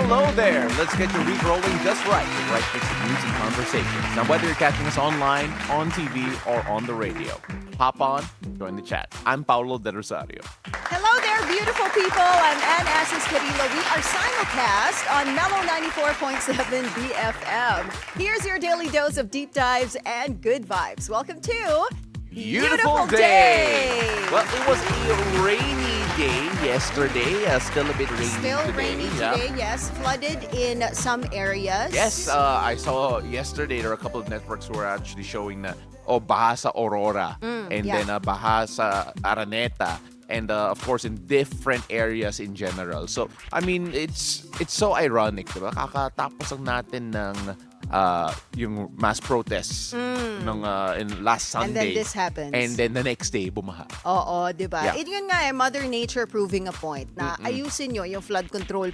hello there. Let's get your week rolling just right. The right mix of news and conversations. Now, whether you're catching us online, on TV, or on the radio, hop on, join the chat. I'm Paolo de Rosario. Hello there, beautiful people. I'm Asis-Carilo. We are simulcast on Mellow 94.7 BFM. Here's your daily dose of deep dives and good vibes. Welcome to Beautiful day! Well, it was a rainy day yesterday. Still a bit rainy Still today. rainy today, yes. Flooded in some areas. Yes, I saw yesterday there were a couple of networks who were actually showing na baha sa Aurora and then baha sa Araneta. And of course, in different areas in general. So, I mean, it's so ironic, diba? Kakatapos lang natin ng yung mass protests nung in last Sunday. And then this happens. And then the next day, bumaha. Oo, di ba? Yeah. Yun nga Mother Nature proving a point na ayusin nyo yung flood control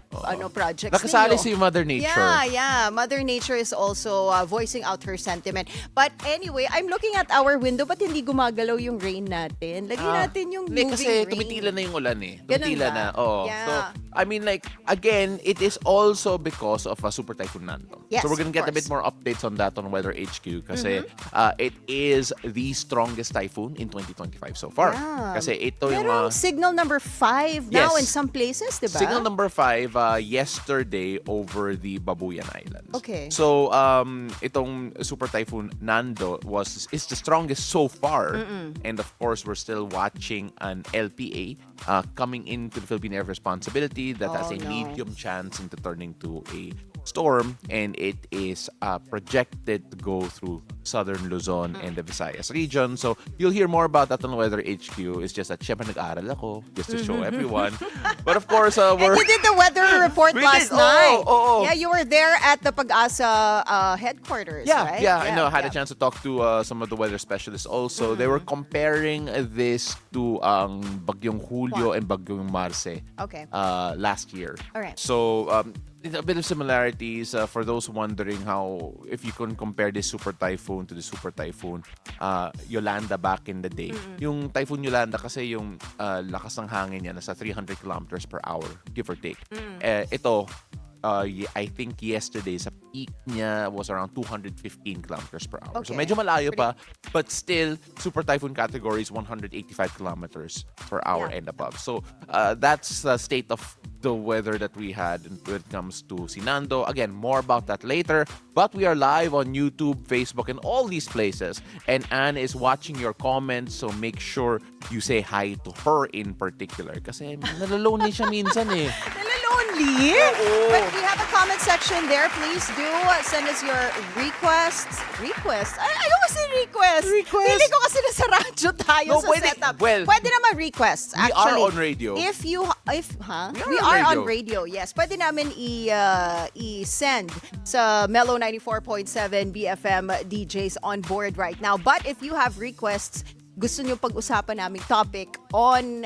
projects Nakasali ninyo. si Mother Nature. Yeah. Mother Nature is also voicing out her sentiment. But anyway, I'm looking at our window, ba't hindi gumagalaw yung rain natin? Lagyan natin yung moving kasi rain. tumitila na yung ulan eh. Ganun Tumitila ba? na. Oo. Yeah. So, I mean like, again, it is also because of a Super Typhoon Nando. Yes, so we're gonna of get a bit course. more updates on that on Weather HQ kasi it is the strongest typhoon in 2025 so far. Yeah. Kasi ito yung Merong signal number 5 now Yes. in some places, di ba? signal number 5 yesterday over the Babuyan Islands. Okay. So itong Super Typhoon Nando is the strongest so far. And of course, we're still watching an LPA coming into the Philippine Air Responsibility that has a medium chance into turning to a storm, and it is projected to go through southern Luzon and the Visayas region. So you'll hear more about that on Weather HQ. It's just that syempre nag-aaral ako just to show everyone. But of course, And you did the weather report We last did. night. Oo. Yeah, you were there at the Pag-asa headquarters, right? I know. I had a chance to talk to some of the weather specialists also. They were comparing this to Bagyong Julio and Bagyong Marce Okay. last year. Alright. So a bit of similarities for those wondering how if you can compare this super typhoon to the super typhoon Yolanda back in the day. Yung typhoon Yolanda kasi yung lakas ng hangin niya nasa 300 kilometers per hour, give or take. Ito I think yesterday sa peak niya was around 215 kilometers per hour. So Okay. medyo malayo pa, but still super typhoon category is 185 kilometers per hour and above. So that's the state of the weather that we had when it comes to Sinando. Again, more about that later. But we are live on YouTube, Facebook, and all these places. And Anne is watching your comments, so make sure you say hi to her in particular. Kasi nalalonely siya minsan eh. Lonely. But we have a comment section there. Please do send us your requests. I always say requests. Feeling ko kasi nasa radyo tayo No, sa pwede. setup. Well, pwede naman requests, We actually. are on radio. We are on radio, yes. Pwede namin i-send sa Mellow 94.7 BFM DJs on board right now. But if you have requests, gusto nyo pag-usapan naming topic on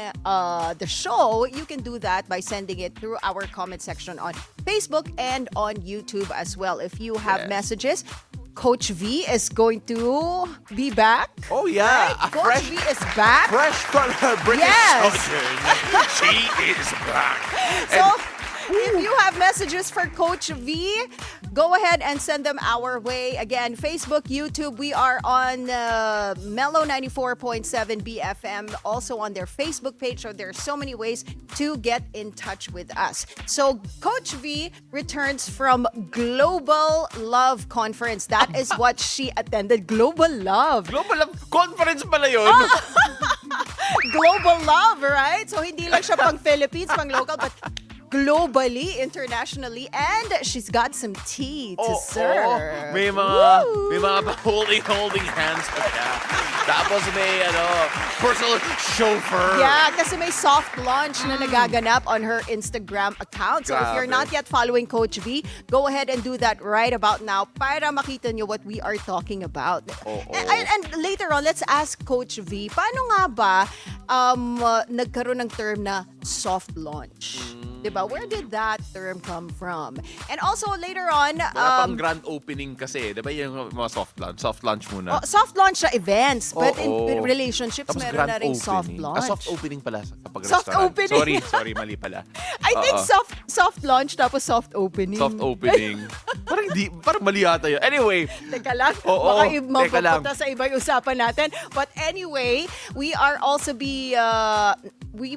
the show, you can do that by sending it through our comment section on Facebook and on YouTube as well. If you have messages, Coach Vee is going to be back. Oh yeah, Right? Coach Vee is back. fresh from her British Yes. sojourn. She is back. So, if you have messages for Coach Vee, go ahead and send them our way. Again, Facebook, YouTube, we are on Mellow 94.7 BFM, also on their Facebook page. So there are so many ways to get in touch with us. So Coach Vee returns from Global Love Conference. That is what she attended. Global Love. Global conference pala yun. Global Love, right? So hindi lang siya pang Philippines, pang local, but globally, internationally, and she's got some tea to serve. May mga holding hands pa siya. Tapos may personal chauffeur. Yeah, kasi may soft launch na nagaganap on her Instagram account. So if you're Grabe. not yet following Coach Vee, go ahead and do that right about now para makita nyo what we are talking about. And later on, let's ask Coach Vee, paano nga ba nagkaroon ng term na soft launch. Diba? Where did that term come from? And also later on, Wala pang grand opening kasi. Diba yung mga soft launch? Soft launch muna. soft launch sa events. But in Oo. relationships, Tapos meron grand na rin opening. soft launch. Soft opening pala kapag Soft restaurant. opening. Sorry, mali pala. I think soft launch tapos soft opening. Soft opening. Parang mali yata yun. Anyway. Teka lang, Oo, baka teka lang. mapupunta sa ibang usapan natin. But anyway, we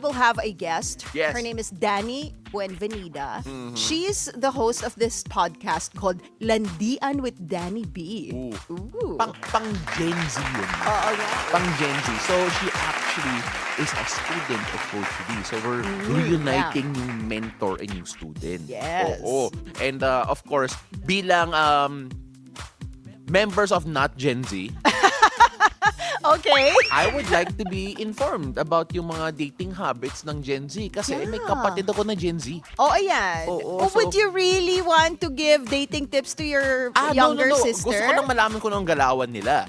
will have a guest. Yes. Her name is Dani Buenvenida. She's the host of this podcast called Landian with Dani B. Ooh. Pang Gen Z yun. Oo, yeah. Pang Gen Z. So, she actually is a student of Coach Vee. So, we're reuniting yung mentor and yung student. Yes. Oo. And of course, bilang members of Not Gen Z, Okay. I would like to be informed about yung mga dating habits ng Gen Z. Kasi may kapatid ako na Gen Z. Oh, ayan. Oo, Would you really want to give dating tips to your younger no. sister? Gusto ko lang malaman kung anong galawan nila.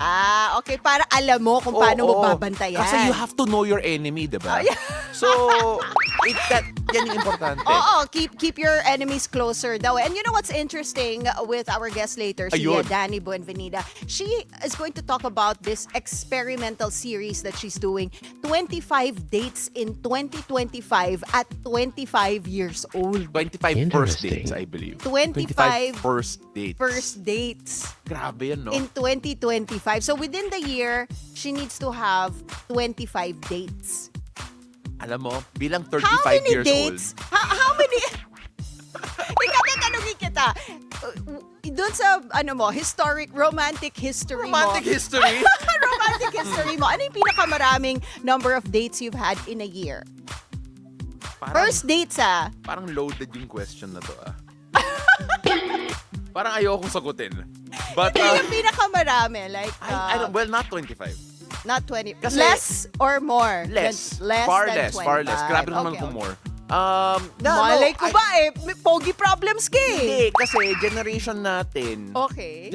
Okay. Para alam mo kung paano mo Oo. babantayan. Kasi you have to know your enemy, diba? Yeah. So, yan yung importante. Oo, keep your enemies closer daw. And you know what's interesting with our guest later, si Ayun. Dani Buenvenida, she is going to talk about this experimental series that she's doing, 25 dates in 2025 at 25 years old. 25 first dates, I believe. 25 first dates. First dates Grabe yan, no? in 2025. So within the year, she needs to have 25 dates. Alam mo, bilang 35 How many years dates? How many? Ikatanongin kita. Doon sa, romantic history mo. Romantic history? Romantic history mo. Ano yung pinakamaraming number of dates you've had in a year? First dates, Parang loaded yung question na to, Parang ayokong sagutin. But, Ito yung pinakamarami. Like, well, not 25. not 20. Kasi- less or more? Less. Far Far than less. 25. Grabe naman Okay, kung okay. more. Malay ko ba may pogi problems ka eh. Hindi, kasi generation natin, Okay.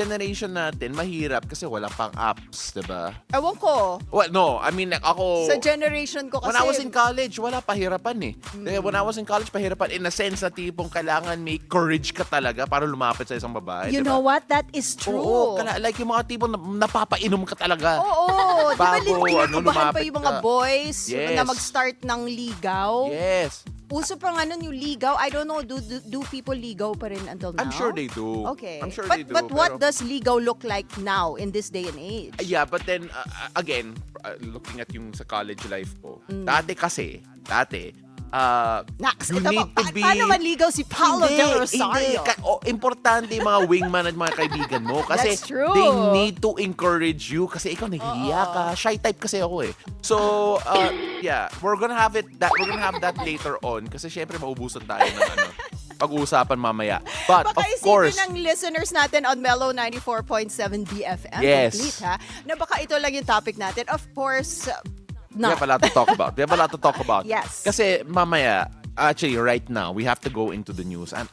mahirap kasi wala pang apps, diba? Ewan ko. Well, no, I mean, ako, Sa generation ko kasi. when I was in college, wala, pahirapan eh. When I was in college, pahirapan in a sense na tipong kailangan may courage ka talaga para lumapit sa isang babae, You diba? know what? That is true. Oo, like yung mga tipong napapainom ka talaga. Oo. Di ba Bago, kinakabahan pa lumapit yung mga ka. boys Yes. na mag-start ng ligaw? Yes. Uso pa nga nun yung ligaw. I don't know, do people ligaw pa rin until now? I'm sure they do. Okay. I'm sure but, they do. But what pero- does ligaw look like now in this day and age? Yeah, but then, again, looking at yung sa college life ko, dati, Naks, you ito need mo, to be... paano manligaw si Paolo Hindi, de Rosario? Importante yung mga wingman at mga kaibigan mo. Kasi That's true. they need to encourage you. Kasi ikaw nahihiya ka. Shy type kasi ako eh. So, yeah, we're gonna have that later on. Kasi syempre maubusan tayo ng pag-uusapan mamaya. But, Baka of isipin course, ng listeners natin on Mellow 94.7 BFM. Yes. Complete, na baka ito lang yung topic natin. Of course, we have a lot to talk about. Yes. Kasi mamaya, actually right now, we have to go into the news at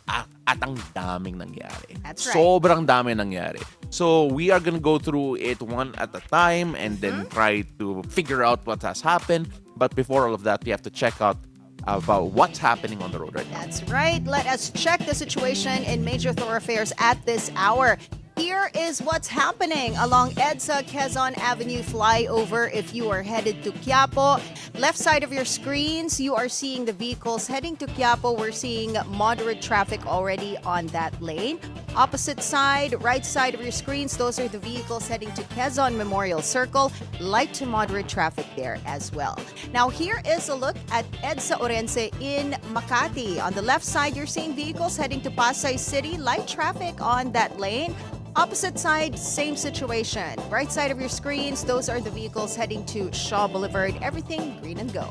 ang daming nangyari. That's right. Sobrang daming nangyari. So we are gonna go through it one at a time and then try to figure out what has happened. But before all of that, we have to check out about what's happening on the road right now. That's right. Let us check the situation in major thoroughfares at this hour. Here is what's happening along EDSA Quezon Avenue flyover if you are headed to Quiapo. Left side of your screens, you are seeing the vehicles heading to Quiapo. We're seeing moderate traffic already on that lane. Opposite side, right side of your screens, those are the vehicles heading to Quezon Memorial Circle. Light to moderate traffic there as well. Now, here is a look at EDSA Orense in Makati. On the left side, you're seeing vehicles heading to Pasay City. Light traffic on that lane. Opposite side, same situation. Right side of your screens, those are the vehicles heading to Shaw Boulevard. Everything green and go.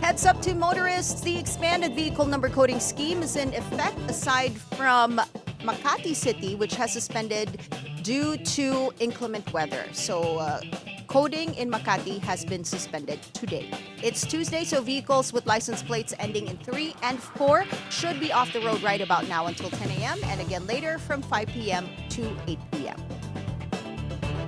Heads up to motorists, the expanded vehicle number coding scheme is in effect aside from Makati City, which has suspended due to inclement weather. So, coding in Makati has been suspended today. It's Tuesday, so vehicles with license plates ending in 3 and 4 should be off the road right about now until 10 a.m. and again later from 5 p.m. to 8 p.m.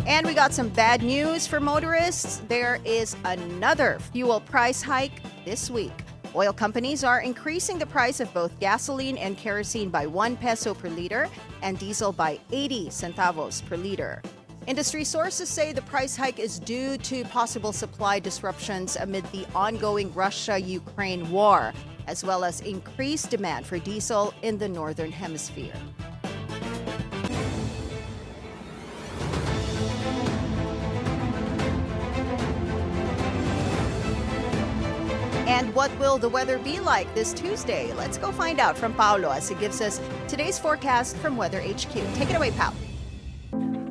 And we got some bad news for motorists. There is another fuel price hike this week. Oil companies are increasing the price of both gasoline and kerosene by 1 peso per liter and diesel by 80 centavos per liter. Industry sources say the price hike is due to possible supply disruptions amid the ongoing Russia-Ukraine war, as well as increased demand for diesel in the Northern Hemisphere. And what will the weather be like this Tuesday? Let's go find out from Paolo as he gives us today's forecast from Weather HQ. Take it away, Paolo.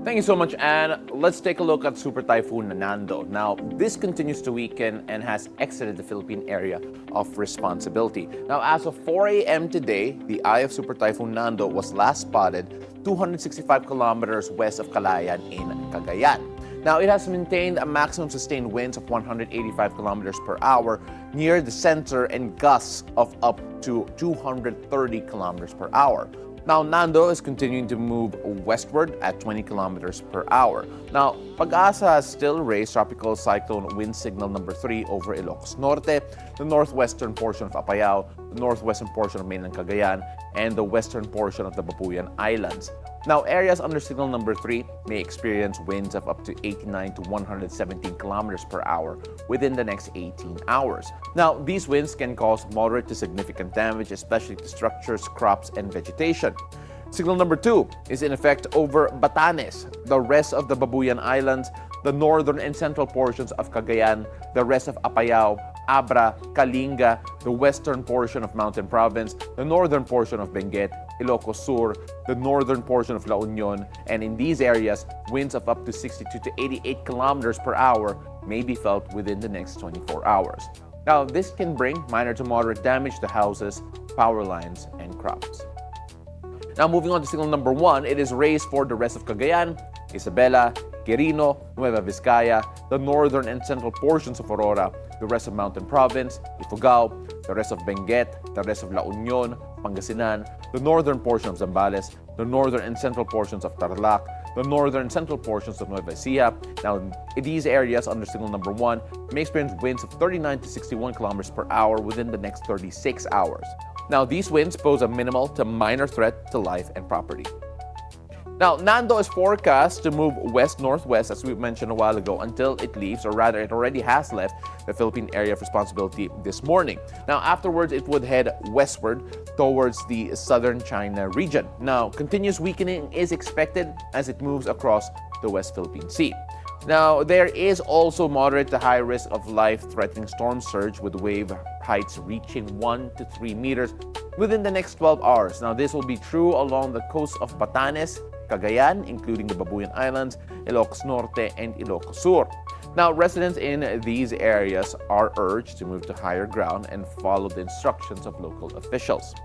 Thank you so much, Anne. Let's take a look at Super Typhoon Nando. Now, this continues to weaken and has exited the Philippine area of responsibility. Now, as of 4 a.m. today, the eye of Super Typhoon Nando was last spotted 265 kilometers west of Calayan in Cagayan. Now, it has maintained a maximum sustained winds of 185 kilometers per hour near the center and gusts of up to 230 kilometers per hour. Now, Nando is continuing to move westward at 20 kilometers per hour. Now, Pag-asa has still raised tropical cyclone wind signal number 3 over Ilocos Norte, the northwestern portion of Apayao, the northwestern portion of mainland Cagayan, and the western portion of the Babuyan Islands. Now, areas under signal number 3 may experience winds of up to 89 to 117 kilometers per hour within the next 18 hours. Now, these winds can cause moderate to significant damage, especially to structures, crops, and vegetation. Signal number 2 is in effect over Batanes, the rest of the Babuyan Islands, the northern and central portions of Cagayan, the rest of Apayao, Abra, Kalinga, the western portion of Mountain Province, the northern portion of Benguet, Ilocos Sur, the northern portion of La Union, and in these areas, winds of up to 62 to 88 kilometers per hour may be felt within the next 24 hours. Now, this can bring minor to moderate damage to houses, power lines, and crops. Now, moving on to signal number 1, it is raised for the rest of Cagayan, Isabela, Quirino, Nueva Vizcaya, the northern and central portions of Aurora, the rest of Mountain Province, Ifugao, the rest of Benguet, the rest of La Union, Pangasinan, the northern portion of Zambales, the northern and central portions of Tarlac, the northern and central portions of Nueva Ecija. Now, in these areas under signal number 1 may experience winds of 39 to 61 kilometers per hour within the next 36 hours. Now, these winds pose a minimal to minor threat to life and property. Now, Nando is forecast to move west-northwest, as we mentioned a while ago, until it leaves, or rather, it already has left the Philippine area of responsibility this morning. Now, afterwards, it would head westward towards the southern China region. Now, continuous weakening is expected as it moves across the West Philippine Sea. Now, there is also moderate to high risk of life-threatening storm surge with wave heights reaching 1 to 3 meters within the next 12 hours. Now, this will be true along the coast of Batanes, Cagayan, including the Babuyan Islands, Ilocos Norte, and Ilocos Sur. Now, residents in these areas are urged to move to higher ground and follow the instructions of local officials.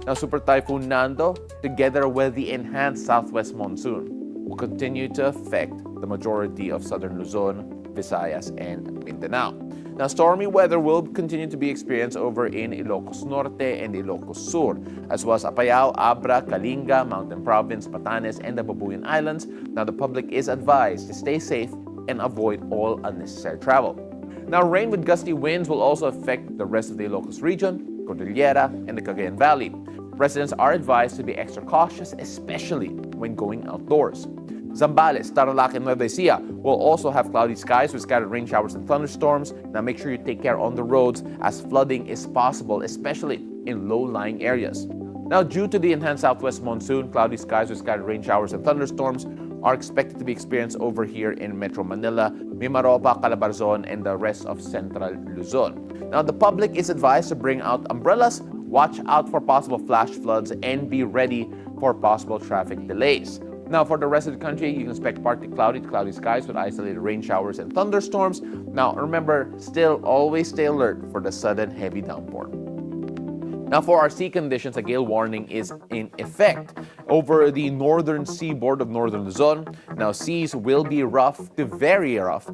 Now, Super Typhoon Nando, together with the enhanced southwest monsoon, will continue to affect the majority of southern Luzon, Visayas, and Mindanao. Now, stormy weather will continue to be experienced over in Ilocos Norte and Ilocos Sur, as well as Apayao, Abra, Kalinga, Mountain Province, Batanes, and the Babuyan Islands. Now, the public is advised to stay safe and avoid all unnecessary travel. Now, rain with gusty winds will also affect the rest of the Ilocos region, Cordillera, and the Cagayan Valley. Residents are advised to be extra cautious, especially when going outdoors. Zambales, Tarlac, and Nueva Ecija will also have cloudy skies with scattered rain showers and thunderstorms. Now, make sure you take care on the roads as flooding is possible, especially in low-lying areas. Now, due to the enhanced southwest monsoon, cloudy skies with scattered rain showers and thunderstorms are expected to be experienced over here in Metro Manila, Mimaropa, Calabarzon, and the rest of central Luzon. Now, the public is advised to bring out umbrellas, watch out for possible flash floods, and be ready for possible traffic delays. Now, for the rest of the country, you can expect partly cloudy to cloudy skies with isolated rain showers and thunderstorms. Now, remember, still always stay alert for the sudden heavy downpour. Now, for our sea conditions, a gale warning is in effect over the northern seaboard of northern Luzon. Now, seas will be rough to very rough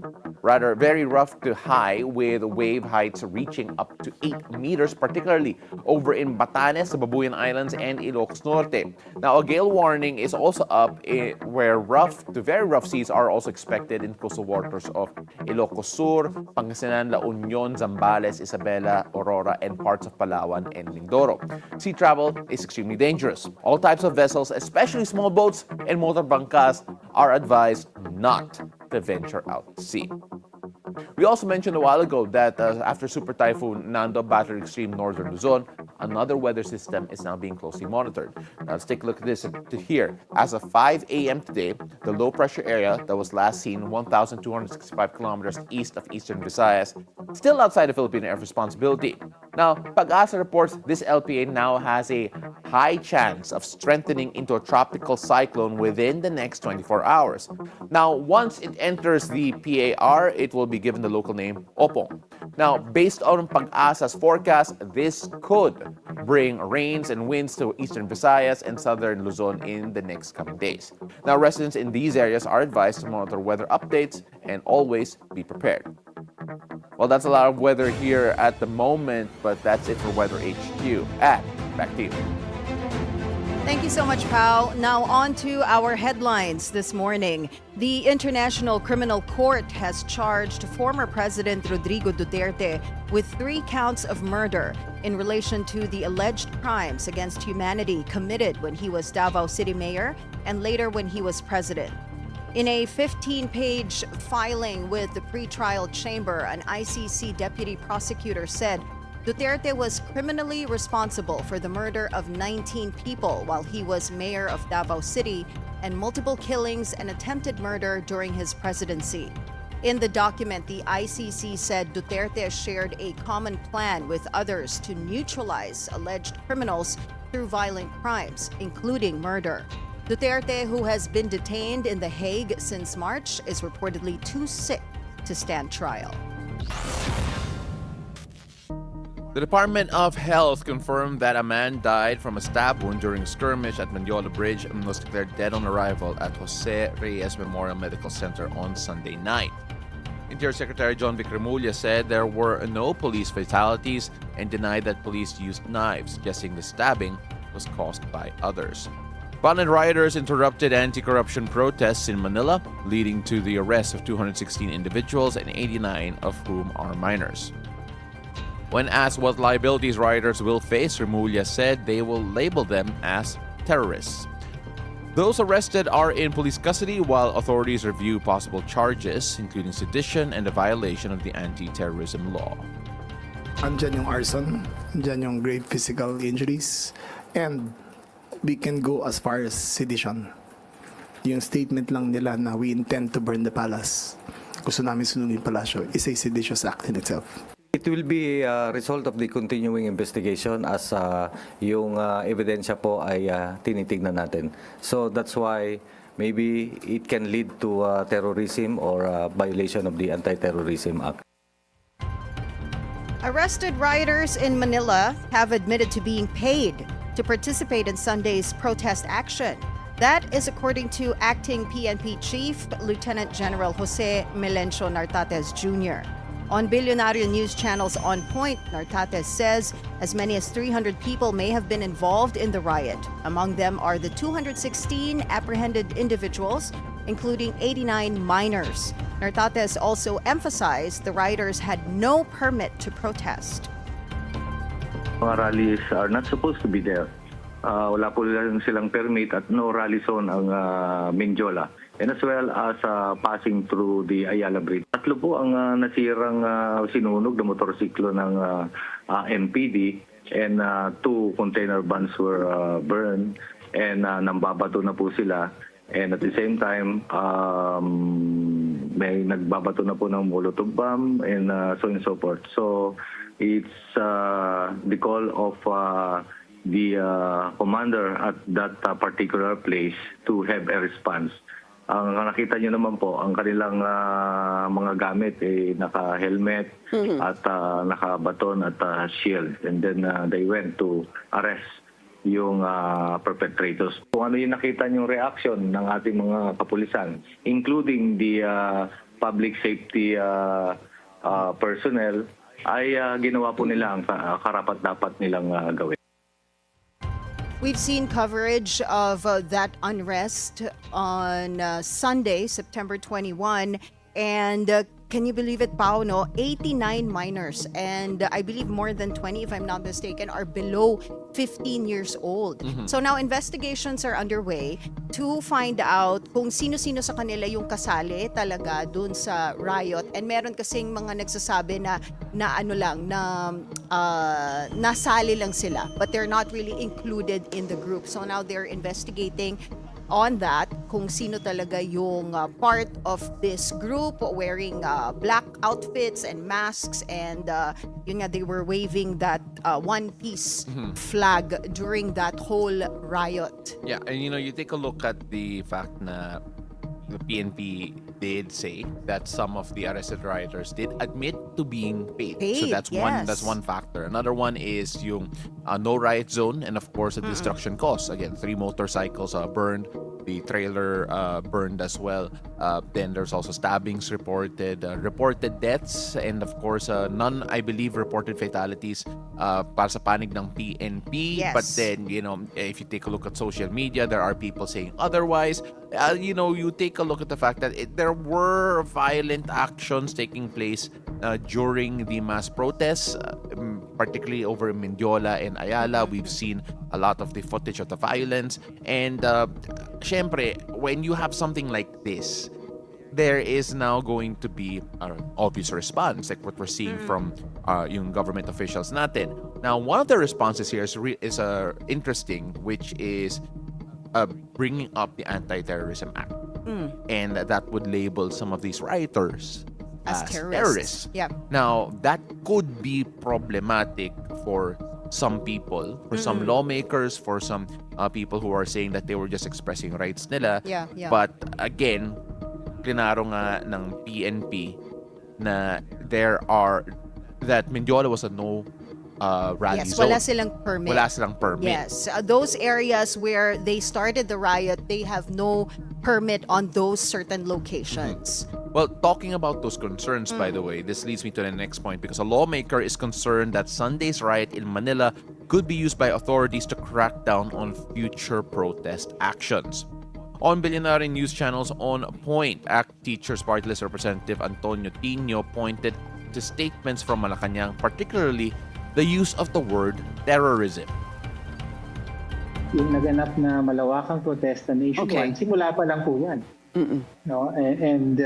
rather very rough to high with wave heights reaching up to 8 meters, particularly over in Batanes, the Babuyan Islands, and Ilocos Norte. Now, a gale warning is also up where rough to very rough seas are also expected in coastal waters of Ilocos Sur, Pangasinan, La Union, Zambales, Isabela, Aurora, and parts of Palawan and Mindoro. Sea travel is extremely dangerous. All types of vessels, especially small boats and motor bangkas, are advised not to venture out to sea. We also mentioned a while ago that after Super Typhoon Nando battered extreme northern Luzon, another weather system is now being closely monitored. Now let's take a look at this here. As of 5 a.m. today, the low pressure area that was last seen 1,265 kilometers east of eastern Visayas, still outside of Philippine air responsibility. Now, Pag-asa reports this LPA now has a high chance of strengthening into a tropical cyclone within the next 24 hours. Now, once it enters the PAR, it will be given the local name Opong. Now, based on Pag-asa's forecast, this could bring rains and winds to eastern Visayas and southern Luzon in the next coming days. Now, residents in these areas are advised to monitor weather updates and always be prepared. Well, that's a lot of weather here at the moment, but that's it for Weather HQ. Back to you. Thank you so much, Pao. Now on to our headlines this morning. The International Criminal Court has charged former President Rodrigo Duterte with 3 counts of murder in relation to the alleged crimes against humanity committed when he was Davao City Mayor and later when he was president. In a 15-page filing with the pretrial chamber, an ICC deputy prosecutor said Duterte was criminally responsible for the murder of 19 people while he was mayor of Davao City and multiple killings and attempted murder during his presidency. In the document, the ICC said Duterte shared a common plan with others to neutralize alleged criminals through violent crimes, including murder. Duterte, who has been detained in The Hague since March, is reportedly too sick to stand trial. The Department of Health confirmed that a man died from a stab wound during a skirmish at Mendiola Bridge and was declared dead on arrival at Jose Reyes Memorial Medical Center on Sunday night. Interior Secretary John Vic Remulla said there were no police fatalities and denied that police used knives, suggesting the stabbing was caused by others. Violent rioters interrupted anti-corruption protests in Manila, leading to the arrest of 216 individuals and 89 of whom are minors. When asked what liabilities rioters will face, Remulla said they will label them as terrorists. Those arrested are in police custody while authorities review possible charges, including sedition and a violation of the anti-terrorism law. Andyan yung arson, andyan yung grave physical injuries, and we can go as far as sedition. Yung statement lang nila na we intend to burn the palace, gusto namin sunugin palasyo, is a seditious act in itself. It will be a result of the continuing investigation as yung ebidensya po ay tinitignan natin. So that's why maybe it can lead to terrorism or violation of the Anti-Terrorism Act. Arrested rioters in Manila have admitted to being paid to participate in Sunday's protest action. That is according to Acting PNP Chief Lieutenant General Jose Melencio Nartates Jr. On Bilyonaryo News Channel's On Point, Nartates says as many as 300 people may have been involved in the riot. Among them are the 216 apprehended individuals, including 89 minors. Nartates also emphasized the rioters had no permit to protest. Mga rallies are not supposed to be there. Wala po lang silang permit at no rally zone ang Mendiola. And as well as passing through the Ayala Bridge. Tatlo po ang nasirang sinunog na motorsiklo ng MPD and 2 container vans were burned and nambabato na po sila. And at the same time, may nagbabato na po ng Molotov bomb and so on and so forth. So it's the call of the commander at that particular place to have a response. Ang nakita nyo naman po, ang kanilang mga gamit ay naka-helmet at naka-baton at shield. And then they went to arrest yung perpetrators. Kung ano yung nakita nyong reaction ng ating mga kapulisan, including the public safety personnel, ay ginawa po nila ang karapat-dapat nilang gawin. We've seen coverage of that unrest on Sunday, September 21, and can you believe it, Paolo? 89 minors, and I believe more than 20, if I'm not mistaken, are below 15 years old. So now investigations are underway to find out kung sino-sino sa kanila yung kasali talaga dun sa riot. And meron kasing mga nagsasabi na nasali lang sila, but they're not really included in the group. So now they're investigating on that kung sino talaga yung part of this group wearing black outfits and masks, and yun nga, they were waving that one piece flag during that whole riot. Yeah, and you take a look at the fact na the PNP did say that some of the arrested rioters did admit to being paid. So that's one factor. Another one is yung no riot zone, and of course the destruction cost. Again, 3 motorcycles burned, the trailer burned as well. Then there's also stabbings reported, reported deaths, and of course none, I believe, reported fatalities para sa panig ng PNP. Yes. But then, if you take a look at social media, there are people saying otherwise. You take a look at the fact that there were violent actions taking place during the mass protests, particularly over Mendiola and Ayala. We've seen a lot of the footage of the violence. And syempre, when you have something like this, there is now going to be an obvious response, like what we're seeing from yung government officials natin. Now, one of the responses here is interesting, which is bringing up the Anti-Terrorism Act. And that would label some of these rioters as terrorists. Yeah. Now, that could be problematic for some people, for some lawmakers, for some people who are saying that they were just expressing rights nila. Yeah. But again, klinaro nga ng PNP na that Mendiola was a no rally Yes, zone. wala silang permit. Wala silang permit. Yes, those areas where they started the riot, they have no permit on those certain locations. Well, talking about those concerns, by the way, this leads me to the next point, because a lawmaker is concerned that Sunday's riot in Manila could be used by authorities to crack down on future protest actions. On Bilyonaryo News Channel's On Point, ACT Teachers Party List Representative Antonio Tino pointed to statements from Malacanang, particularly the use of the word terrorism. Yung naganap na malawakang protesta nationwide, simula pa lang po yan. No? And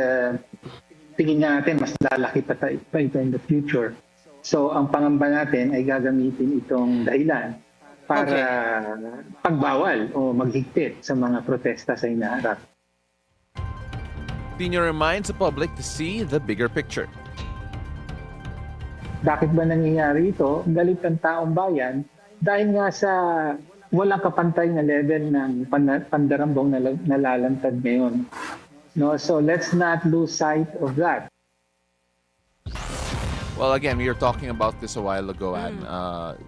tingin natin mas lalaki pa ito in the future. So ang pangamba natin ay gagamitin itong dahilan para pagbawal o maghigpit sa mga protesta sa inaharap. Tino reminds the public to see the bigger picture. Bakit ba nangyayari ito? Galit ang taong bayan dahil nga sa walang kapantay na level ng pandarambong nalalantad ngayon. No, so let's not lose sight of that. Well, again, we were talking about this a while ago, and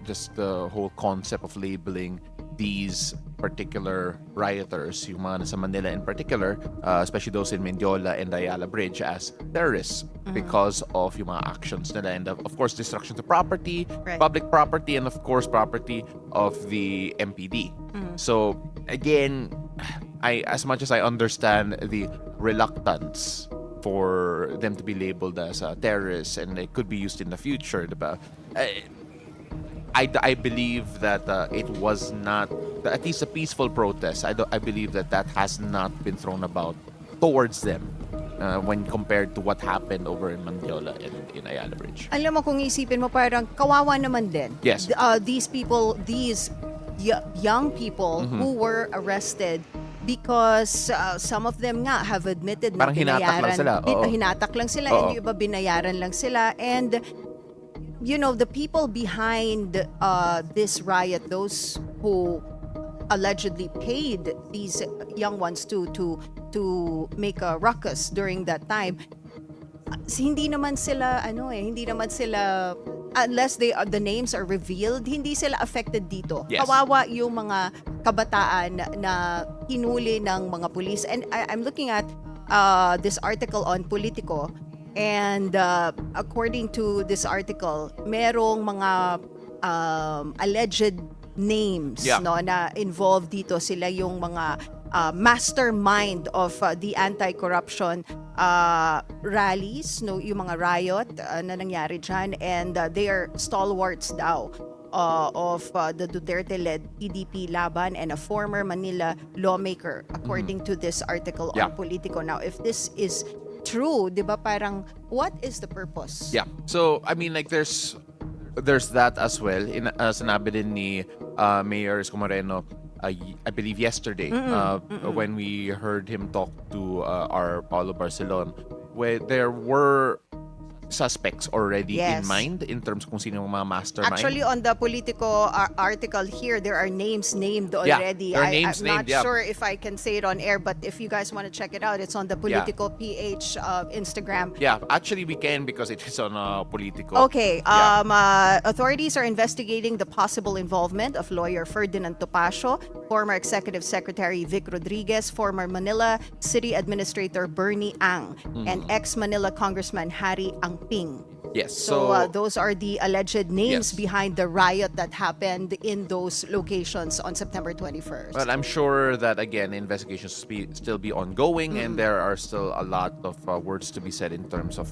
just the whole concept of labeling these particular rioters, yung mga nasa Manila in particular, especially those in Mendiola and Ayala Bridge, as terrorists because of yung mga actions nila, and of course destruction to property, public property, and of course property of the MPD. So again, as much as I understand the reluctance for them to be labeled as terrorists and they could be used in the future, diba? I believe that it was not, at least a peaceful protest. I believe that has not been thrown about towards them when compared to what happened over in Mendiola and in Ayala Bridge. Alam mo, kung isipin mo, parang kawawa naman din. Yes. These people, these young people who were arrested because some of them nga have admitted na parang hinatak lang sila. Hinatak lang sila, and yung iba binayaran lang sila. And you know, the people behind this riot, those who allegedly paid these young ones to make a ruckus during that time, hindi naman sila unless the names are revealed, hindi sila affected dito. Yes. Kawawa yung mga kabataan na hinuli ng mga pulis. And I'm looking at this article on Politico. And according to this article, merong mga alleged names no, na involved dito. Sila yung mga mastermind of the anti-corruption rallies, no, yung mga riot na nangyari dyan. And they are stalwarts daw of the Duterte-led PDP laban and a former Manila lawmaker, according to this article on Politico. Now, if this is true, di ba, parang what is the purpose? Yeah. So, I mean, like, there's that as well. Sinabi din ni Mayor Isko Moreno, I believe yesterday, when we heard him talk to our Paolo Barcelon, where there were suspects already in mind in terms kung sino yung mga mastermind. Actually, on the Politico article here, there are names named already. There are names I'm named, not sure if I can say it on air, but if you guys want to check it out, it's on the Politico PH Instagram. Yeah, actually we can because it is on Politico. Okay. Authorities are investigating the possible involvement of lawyer Ferdinand Topacio, former Executive Secretary Vic Rodriguez, former Manila City Administrator Bernie Ang, and ex-Manila Congressman Harry Angping. Yes. So those are the alleged names behind the riot that happened in those locations on September 21st. But I'm sure that, again, investigations still be ongoing, and there are still a lot of words to be said in terms of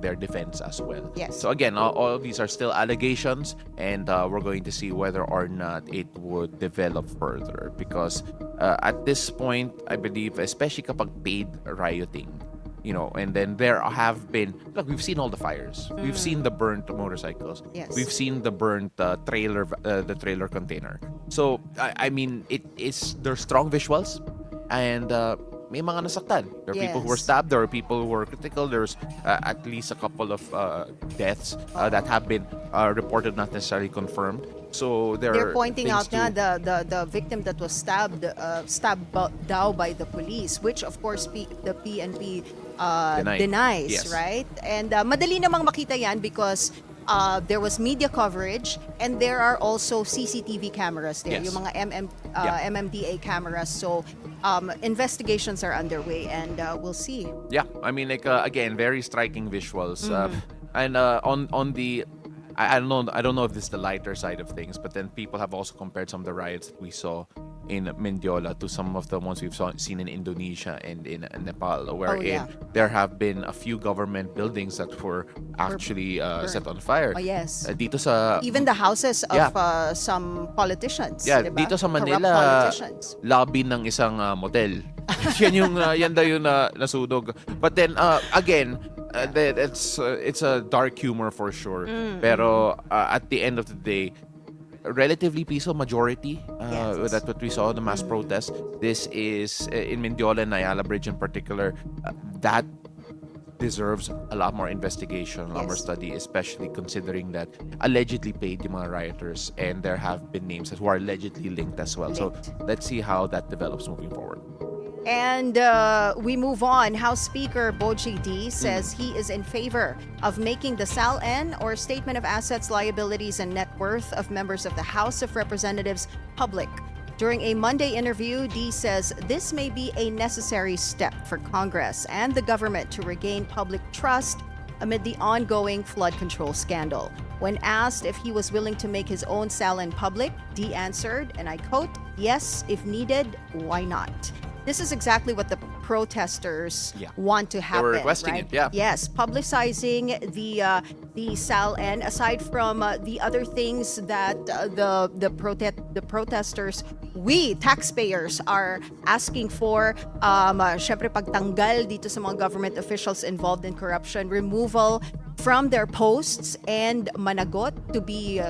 their defense as well. Yes. So again, all of these are still allegations, and we're going to see whether or not it would develop further. Because at this point, I believe, especially kapag paid rioting, you know, and then there have been, look, we've seen all the fires. We've seen the burnt motorcycles. Yes. We've seen the burnt the trailer container. So, I mean, there's strong visuals, and may mga nasaktan. There are people who were stabbed. There are people who were critical. There's at least a couple of deaths that have been reported, not necessarily confirmed. So they're pointing out na the victim that was stabbed daw by the police, which of course the PNP denies, yes. right? And madali namang makita yan because there was media coverage, and there are also CCTV cameras there, Yes. yung mga MMDA cameras. So investigations are underway, and we'll see. Yeah, I mean, like, again, very striking visuals. And on the, I don't know if this is the lighter side of things, but then people have also compared some of the riots that we saw in Mindiola to some of the ones we've seen in Indonesia and in Nepal, wherein there have been a few government buildings that were actually set on fire. Oh, yes. Dito sa Even the houses of some politicians. Yeah, diba? dito sa Corrupt Manila, politicians. lobby ng isang motel. yan daw yung nasudog. But then again, it's a dark humor for sure. Pero at the end of the day, relatively peaceful majority. That's what we saw in the mass protest. This is in Mindiola and Ayala Bridge in particular. That deserves a lot more investigation, a lot more study, especially considering that allegedly paid yung mga rioters, and there have been names who are allegedly linked as well. So let's see how that develops moving forward. And we move on. House Speaker Boji D says he is in favor of making the SAL-N, or Statement of Assets, Liabilities, and Net Worth of members of the House of Representatives, public. During a Monday interview, D says this may be a necessary step for Congress and the government to regain public trust amid the ongoing flood control scandal. When asked if he was willing to make his own SAL-N public, D answered, and I quote, "Yes, if needed, why not?" This is exactly what the protesters want to happen. They were requesting right? it, Yes, publicizing the SAL-N, aside from the other things that the protesters, we taxpayers, are asking for. Syempre, pagtanggal dito sa mga government officials involved in corruption, removal from their posts, and managot to be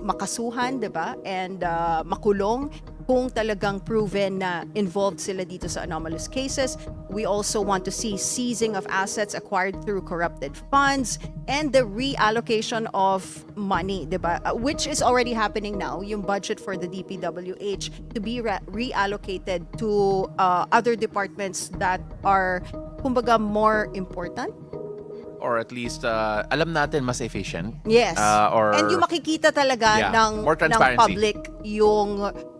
makasuhan, diba? And makulong kung talagang proven na involved sila dito sa anomalous cases. We also want to see seizing of assets acquired through corrupted funds and the reallocation of money, diba? Which is already happening now, yung budget for the DPWH to be reallocated to other departments that are, kumbaga, more important. Or at least, alam natin mas efficient. Yes. Or and yung makikita talaga ng more transparency. public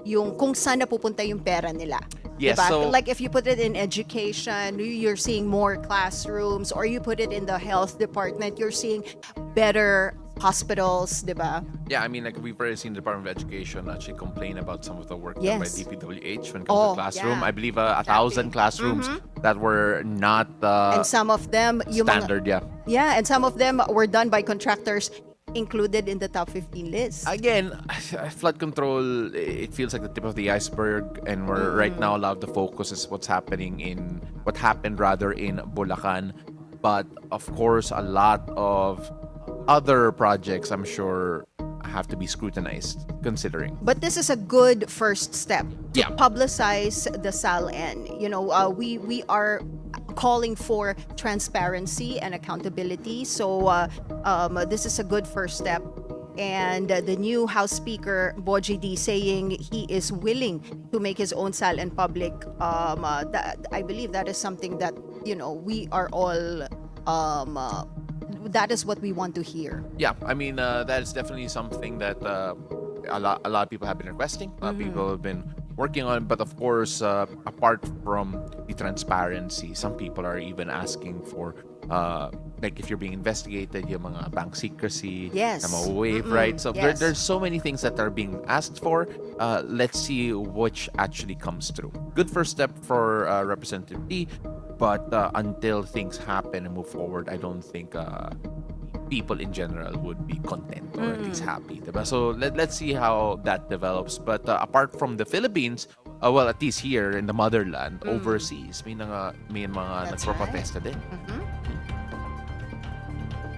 yung kung saan napupunta yung pera nila. Yes, Diba? so- Like if you put it in education, you're seeing more classrooms, or you put it in the health department, you're seeing better hospitals, diba? Yeah, I mean, like we've already seen the Department of Education actually complain about some of the work done by Yes. DPWH when it comes Oh, to classroom. yeah. I believe 1,000 classrooms that were not And some of them, yung mga- standard. Yeah. yeah, and some of them were done by contractors included in the top 15 list. Again, flood control, it feels like the tip of the iceberg, and we're right now a lot of the focus is what happened rather in Bulacan. But of course, a lot of other projects, I'm sure, have to be scrutinized considering. But this is a good first step to Yeah. publicize the SALN. You know, we are calling for transparency and accountability. So this is a good first step. And the new House Speaker, Boji D, saying he is willing to make his own SALN public. I believe that is something that, you know, we are all... that is what we want to hear. Yeah, I mean, that is definitely something that a lot of people have been requesting. A lot of people have been working on. But of course, apart from the transparency, some people are even asking for, like if you're being investigated, yung mga bank secrecy, Yes. na ma-waive, right? So Yes. there's so many things that are being asked for. Let's see which actually comes through. Good first step for Representative D. But until things happen and move forward, I don't think people in general would be content or at least happy. Diba? So let's see how that develops. But apart from the Philippines, well, at least here in the motherland, overseas, may mga That's nagproprotesta din.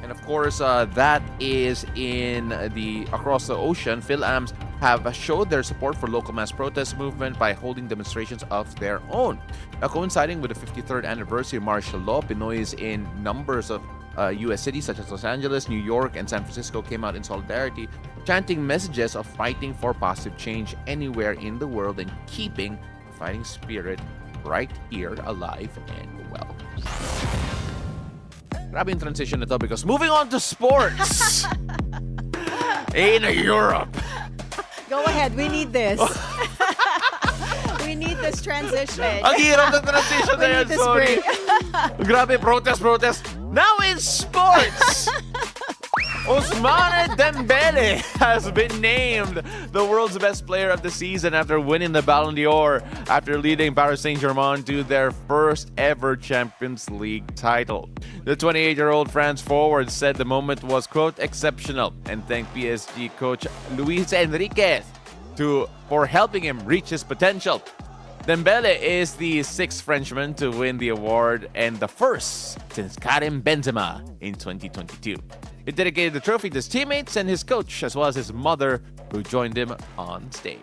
And of course, that is in the across the ocean. PhilAms have showed their support for local mass protest movement by holding demonstrations of their own. Now, coinciding with the 53rd anniversary of martial law, Pinoys in numbers of U.S. cities such as Los Angeles, New York, and San Francisco came out in solidarity, chanting messages of fighting for positive change anywhere in the world and keeping the fighting spirit right here alive and well. Grabe yung transition na to because moving on to sports in Europe. Go ahead, we need this. We need this transition. Ang hirap ng transition We na yan, need this sorry. break. Grabe, protest. Now in sports! Ousmane Dembele has been named the world's best player of the season after winning the Ballon d'Or after leading Paris Saint-Germain to their first ever Champions League title. The 28-year-old France forward said the moment was, quote, exceptional and thanked PSG coach Luis Enrique for helping him reach his potential. Dembele is the sixth Frenchman to win the award and the first since Karim Benzema in 2022. He dedicated the trophy to his teammates and his coach, as well as his mother, who joined him on stage.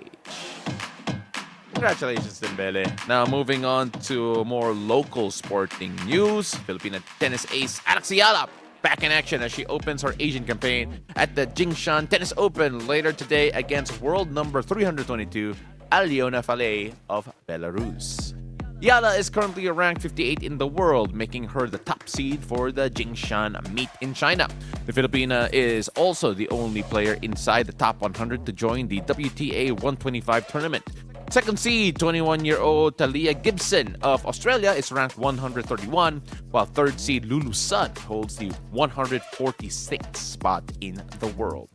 Congratulations, Dembele. Now, moving on to more local sporting news. Filipina tennis ace Alex Ayala back in action as she opens her Asian campaign at the Jingshan Tennis Open later today against world number 322, Alyona Falei of Belarus. Yala is currently ranked 58 in the world, making her the top seed for the Jingshan meet in China. The Filipina is also the only player inside the top 100 to join the WTA 125 tournament. Second seed, 21-year-old Talia Gibson of Australia is ranked 131, while third seed Lulu Sun holds the 146th spot in the world.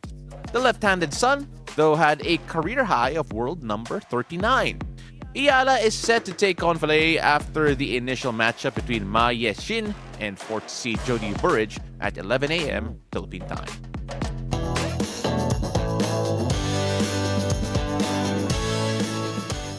The left-handed Sun, though, had a career high of world number 39. Ayala is set to take on Falei after the initial matchup between Ma Yexin and fourth seed Jodie Burrage at 11 a.m. Philippine time.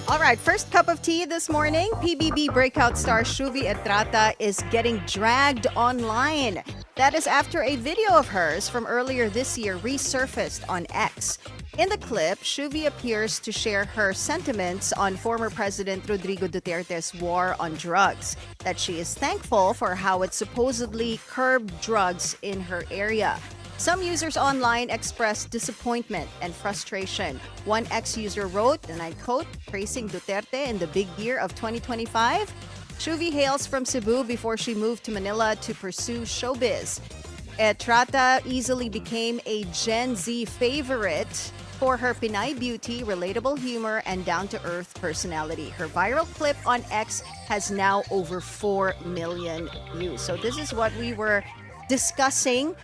All right, first cup of tea this morning. PBB breakout star Shuvi Estrada is getting dragged online. That is after a video of hers from earlier this year resurfaced on X. In the clip, Shuvi appears to share her sentiments on former President Rodrigo Duterte's war on drugs, that she is thankful for how it supposedly curbed drugs in her area. Some users online expressed disappointment and frustration. One ex-user wrote, and I quote, praising Duterte in the big year of 2025. Shuvi hails from Cebu before she moved to Manila to pursue showbiz. Estrada easily became a Gen Z favorite for her Pinay beauty, relatable humor, and down-to-earth personality. Her viral clip on X has now over 4 million views. So this is what we were discussing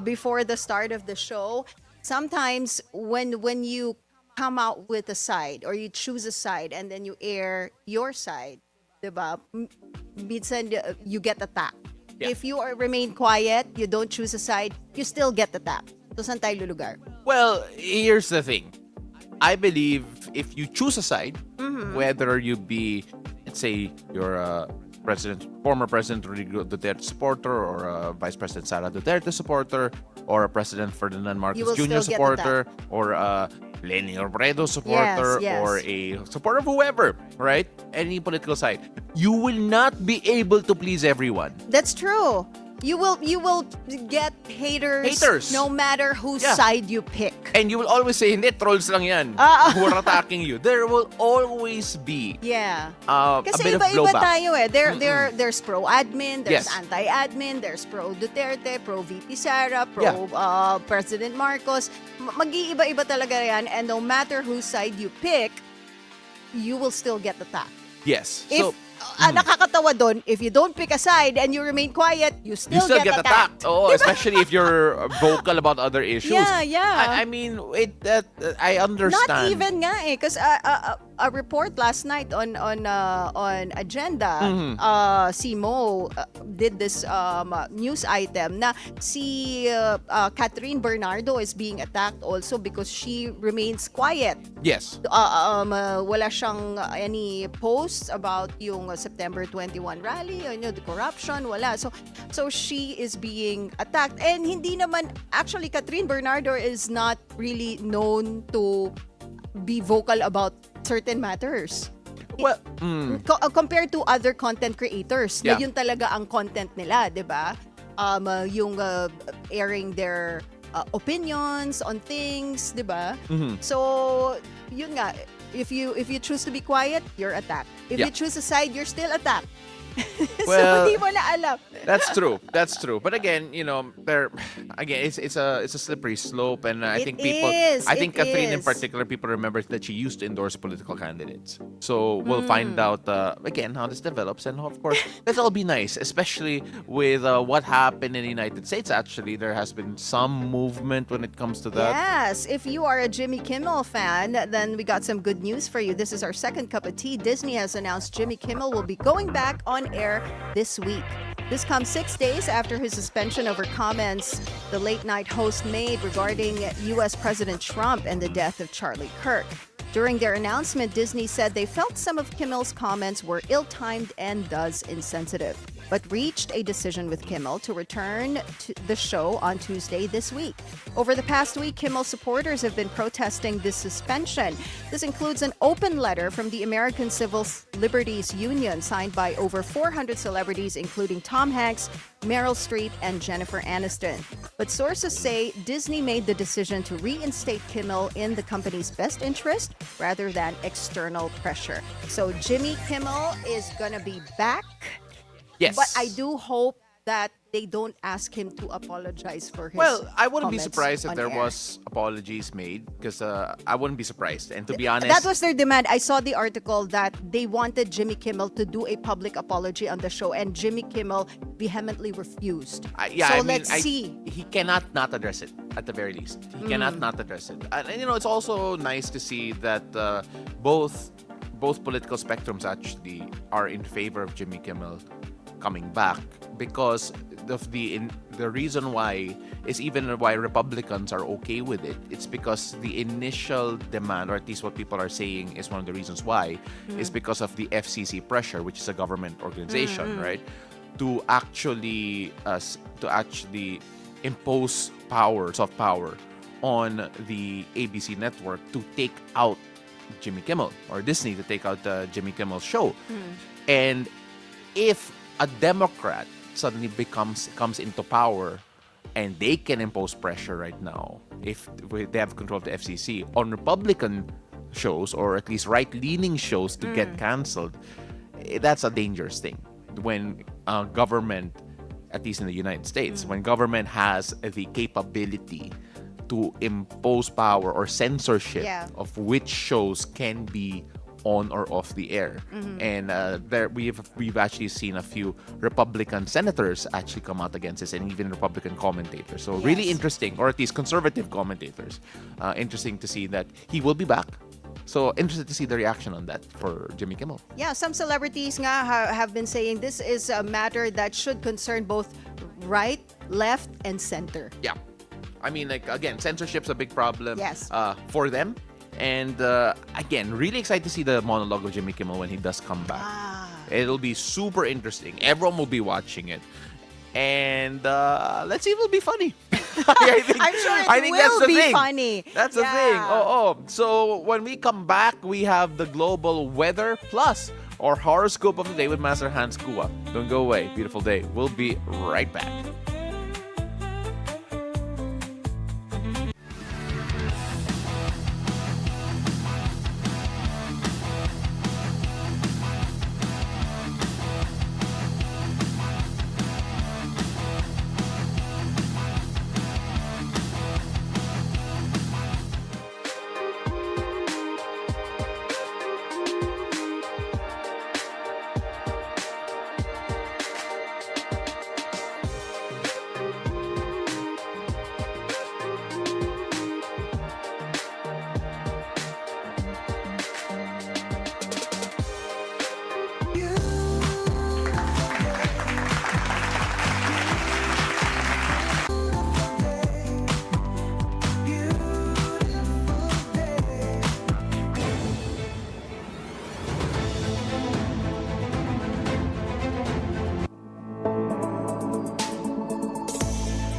before the start of the show. Sometimes when you come out with a side or you choose a side and then you air your side, diba? Minsan you get attacked. Yeah. If you remain quiet, you don't choose a side, you still get attacked. So saan tayo lulugar? Well, here's the thing. I believe if you choose a side, whether you be, let's say, you're a former President Rodrigo Duterte supporter, or a Vice President Sara Duterte supporter, or a President Ferdinand You will Marcos Jr. still get supporter, or a Leni Robredo supporter, Yes. or a supporter of whoever, right? Any political side, you will not be able to please everyone. That's true. You will get haters no matter whose Yeah. side you pick. And you will always say, hindi, trolls lang yan, who are attacking you. There will always be Yeah. a Kasi bit of iba-iba blowback. tayo eh. There's pro-admin, there's Yes. anti-admin, there's pro-Duterte, pro-VP Sara, pro-President Marcos. Mag-iiba-iba talaga yan. And no matter whose side you pick, you will still get attacked. Yes. If So, nakakatawa doon, if you don't pick a side and you remain quiet, you you still get attacked. Oh, Diba? especially if you're vocal about other issues. Yeah. I mean, I understand. Not even nga eh, because a report last night on Agenda, si Mo did this news item na si Catherine Bernardo is being attacked also because she remains quiet. Yes. Wala siyang any posts about yung September 21 rally, the corruption, wala. So she is being attacked. And hindi naman, actually, Catherine Bernardo is not really known to be vocal about certain matters. Well, Compared to other content creators, na Yeah. yun talaga ang content nila, di ba? Yung airing their opinions on things, di ba? So, yun nga, if you choose to be quiet, you're attacked. If Yeah. you choose a side, you're still attacked. Well, so, di mo na alam. That's true. But again, it's a slippery slope, and I think Catherine in particular, people remember that she used to endorse political candidates. So we'll find out again how this develops, and of course, let's all be nice, especially with what happened in the United States. Actually, there has been some movement when it comes to that. Yes, if you are a Jimmy Kimmel fan, then we got some good news for you. This is our second cup of tea. Disney has announced Jimmy Kimmel will be going back on air this week. This comes 6 days after his suspension over comments the late-night host made regarding U.S. President Trump and the death of Charlie Kirk. During their announcement, Disney said they felt some of Kimmel's comments were ill-timed and thus insensitive, but reached a decision with Kimmel to return to the show on Tuesday this week. Over the past week, Kimmel's supporters have been protesting this suspension. This includes an open letter from the American Civil Liberties Union signed by over 400 celebrities, including Tom Hanks, Meryl Streep, and Jennifer Aniston. But sources say Disney made the decision to reinstate Kimmel in the company's best interest rather than external pressure. So Jimmy Kimmel is gonna be back. Yes. But I do hope that they don't ask him to apologize for his Well, I wouldn't be comments surprised if on there air. was apologies made, because I wouldn't be surprised. And to be honest, That was their demand. I saw the article that they wanted Jimmy Kimmel to do a public apology on the show, and Jimmy Kimmel vehemently refused. Let's see. He cannot not address it, at the very least. He cannot not address it. And it's also nice to see that both political spectrums actually are in favor of Jimmy Kimmel coming back, because of the reason why is even why Republicans are okay with it. It's because the initial demand, or at least what people are saying is one of the reasons why, is because of the FCC pressure, which is a government organization, right? To actually impose soft power on the ABC network to take out Jimmy Kimmel, or Disney to take out Jimmy Kimmel's show. And if a Democrat suddenly comes into power and they can impose pressure right now, if they have control of the FCC, on Republican shows, or at least right-leaning shows, to get canceled, that's a dangerous thing. When government, at least in the United States, when government has the capability to impose power or censorship Yeah. of which shows can be on or off the air. And there we've actually seen a few Republican senators actually come out against this, and even Republican commentators. So really Yes. interesting, or at least conservative commentators. Interesting to see that he will be back. So interested to see the reaction on that for Jimmy Kimmel. Yeah, some celebrities nga have been saying this is a matter that should concern both right, left, and center. Yeah. I mean, like, again, censorship's a big problem Yes. for them. And again, really excited to see the monologue of Jimmy Kimmel when he does come back. It'll be super interesting. Everyone will be watching it. And let's see if it'll be funny. I'm sure it will be funny. That's the thing. So when we come back, we have the global weather plus our horoscope of the day with Master Hans Kua. Don't go away. Beautiful day. We'll be right back.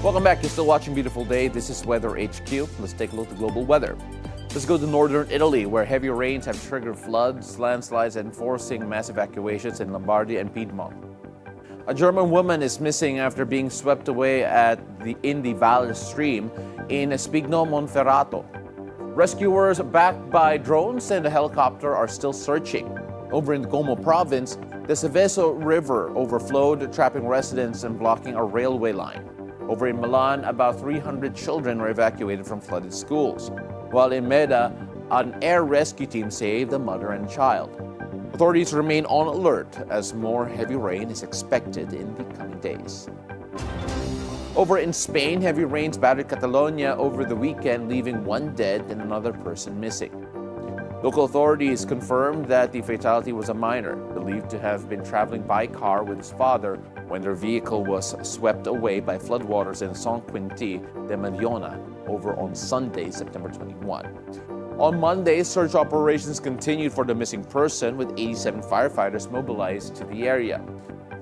Welcome back. You're still watching Beautiful Day. This is Weather HQ. Let's take a look at the global weather. Let's go to northern Italy, where heavy rains have triggered floods, landslides, and forcing mass evacuations in Lombardy and Piedmont. A German woman is missing after being swept away in the Valle stream in Cignal, Monferrato. Rescuers backed by drones and a helicopter are still searching. Over in Como province, the Seveso River overflowed, trapping residents and blocking a railway line. Over in Milan, about 300 children were evacuated from flooded schools. While in Meda, an air rescue team saved a mother and child. Authorities remain on alert as more heavy rain is expected in the coming days. Over in Spain, heavy rains battered Catalonia over the weekend, leaving one dead and another person missing. Local authorities confirmed that the fatality was a minor, believed to have been traveling by car with his father when their vehicle was swept away by floodwaters in San Quinti de Mediona over on Sunday, September 21. On Monday, search operations continued for the missing person, with 87 firefighters mobilized to the area.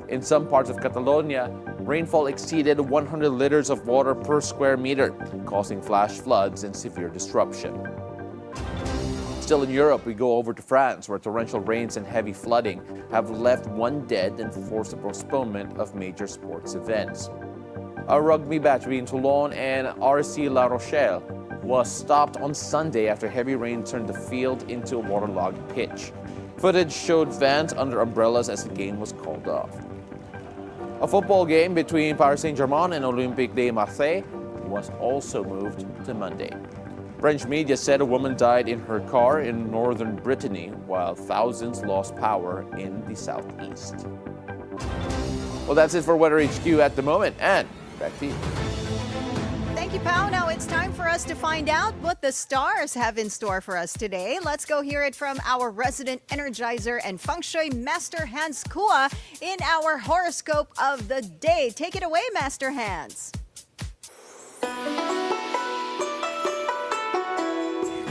In some parts of Catalonia, rainfall exceeded 100 liters of water per square meter, causing flash floods and severe disruption. Still in Europe, we go over to France, where torrential rains and heavy flooding have left one dead and forced the postponement of major sports events. A rugby match between Toulon and RC La Rochelle was stopped on Sunday after heavy rain turned the field into a waterlogged pitch. Footage showed fans under umbrellas as the game was called off. A football game between Paris Saint-Germain and Olympique de Marseille was also moved to Monday. French media said a woman died in her car in northern Brittany, while thousands lost power in the southeast. Well, that's it for Weather HQ at the moment, and back to you. Thank you, Pao. Now it's time for us to find out what the stars have in store for us today. Let's go hear it from our resident energizer and feng shui master, Hans Kua, in our horoscope of the day. Take it away, Master Hans.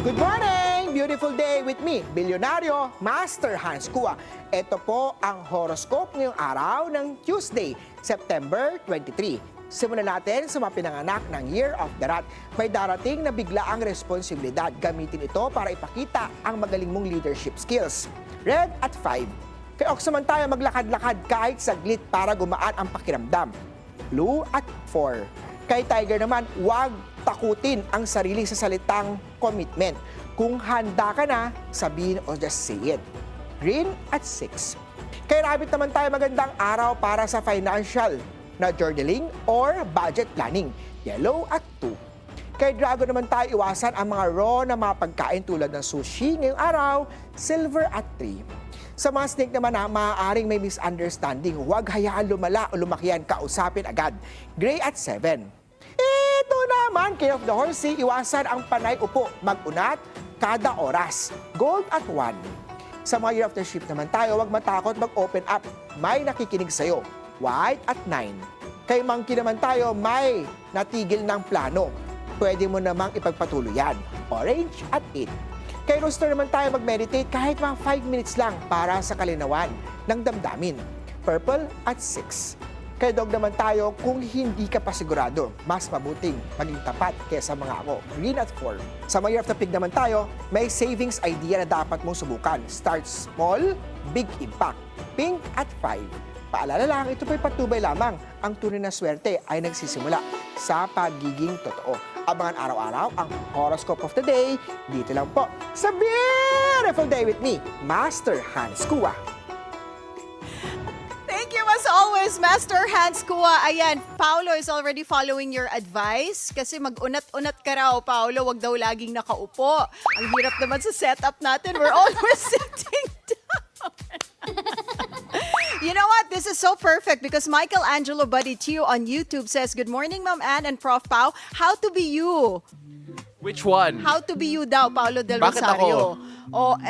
Good morning! Beautiful day with me, Bilyonaryo Master Hans Kua. Ito po ang horoscope ngayong araw ng Tuesday, September 23. Simulan natin sa mga pinanganak ng Year of the Rat. May darating na biglaang responsibilidad. Gamitin ito para ipakita ang magaling mong leadership skills. Red at 5. Kay Ox naman tayo maglakad-lakad kahit saglit para gumaan ang pakiramdam. Blue at 4. Kay Tiger naman, huwag takutin ang sarili sa salitang commitment. Kung handa ka na, sabihin o just say it. Green at 6. Kay Rabbit naman tayo, magandang araw para sa financial na journaling or budget planning. Yellow at 2. Kay Dragon naman tayo, iwasan ang mga raw na mga pagkain tulad ng sushi ngayong araw, silver at 3. Sa mga snake naman na maaaring may misunderstanding, huwag hayaan lumala o lumakihan, kausapin agad. Gray at 7. Ito naman, King of the Horsey, iwasan ang panay upo, mag-unat kada oras. Gold at 1. Sa mga year after shift naman tayo, huwag matakot mag-open up. May nakikinig sa'yo. White at 9. Kay Monkey naman tayo, may natigil ng plano. Pwede mo namang ipagpatuloy yan. Orange at 8. Kay Rooster naman tayo mag-meditate kahit mga 5 minutes lang para sa kalinawan ng damdamin. Purple at 6. Kay Dog naman tayo, kung hindi ka pa sigurado, mas mabuting maging tapat kaysa mga ako. Green at 4. Sa mga year of the pig naman tayo, may savings idea na dapat mong subukan. Start small, big impact. Pink at 5. Paalala lang, ito po'y patubay lamang. Ang tunay na swerte ay nagsisimula sa pagiging totoo. Abangan araw-araw ang Horoscope of the Day dito lang po sa Beautiful Day with me, Master Hans Kua. Thank you as always, Master Hans Kua. Ayan, Paolo is already following your advice kasi mag-unat-unat ka raw, Paolo. Wag daw laging nakaupo. Ang hirap naman sa setup natin. We're always sitting down. You know what? This is so perfect because Michelangelo Buddy Tio on YouTube says, "Good morning, Ma'am Ann and Prof. Pao. How to be you?" Which one? How to be you daw, Paolo Del Bakit Rosario. ako?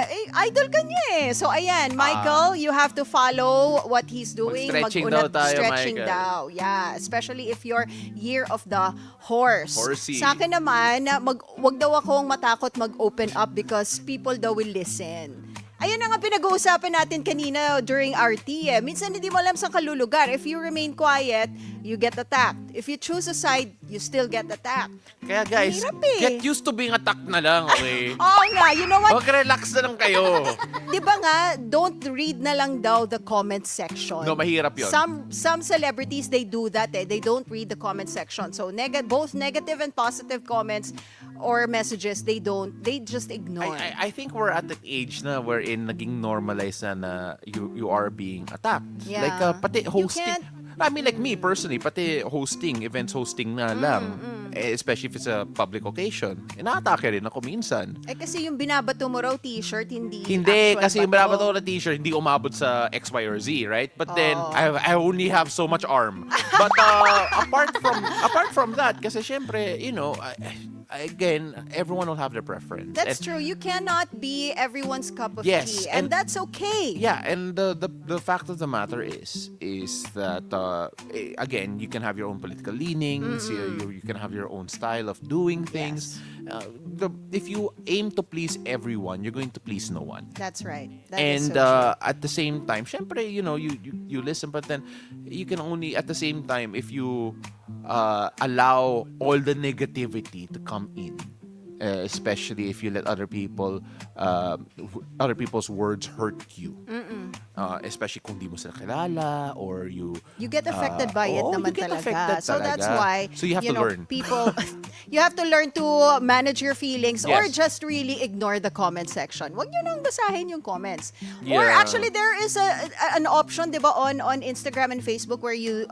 Idol ka niya eh. So ayan, Michael, you have to follow what he's doing. Mag-stretching daw tayo, stretching Michael. daw. Yeah, especially if you're year of the horse. Horsey. Sa akin naman, wag daw akong matakot mag-open up because people daw will listen. Ayun na nga pinag-uusapan natin kanina during RT eh. Minsan hindi mo alam saan ka lulugar. If you remain quiet, you get attacked. If you choose a side, you still get attacked. Kaya guys, Hirap eh. get used to being attacked na lang, okay? Oo nga, you know what? Mag-relax na lang kayo. Di ba nga, don't read na lang daw the comment section. No, mahirap yun. Some celebrities, they do that eh. They don't read the comment section. So both negative and positive comments or messages, they just ignore. I think we're at that age na wherein naging normalized na you are being attacked. Yeah. Like pati You hosting. can't- I mean like me personally, pati events hosting na lang. Especially if it's a public occasion. Inaatake rin ako minsan. Eh kasi yung binabato mo raw t-shirt, hindi Hindi, actual kasi yung bato. binabato ko na t-shirt, hindi umabot sa X, Y, or Z, right? But then, I only have so much arm. But apart from that, kasi syempre, you know, again, everyone will have their preference. That's And- true. You cannot be everyone's cup of Yes, tea. And and- that's okay. Yeah, and the fact of the matter is that again, you can have your own political leanings, you can have your own style of doing things. If you aim to please everyone, you're going to please no one. That's right. That is And so true. at the same time, syempre, you know, you listen, but then you can only at the same time if you allow all the negativity to come in. Especially if you let other people's words hurt you. Especially kung di mo sila kilala or you You get affected by it you naman get talaga. affected So that's talaga. why, So you have to learn. people, you have to learn to manage your feelings or Yes. just really ignore the comment section. Huwag nyo nang basahin yung comments. Or Yeah. actually, there is an option, di ba, on Instagram and Facebook where you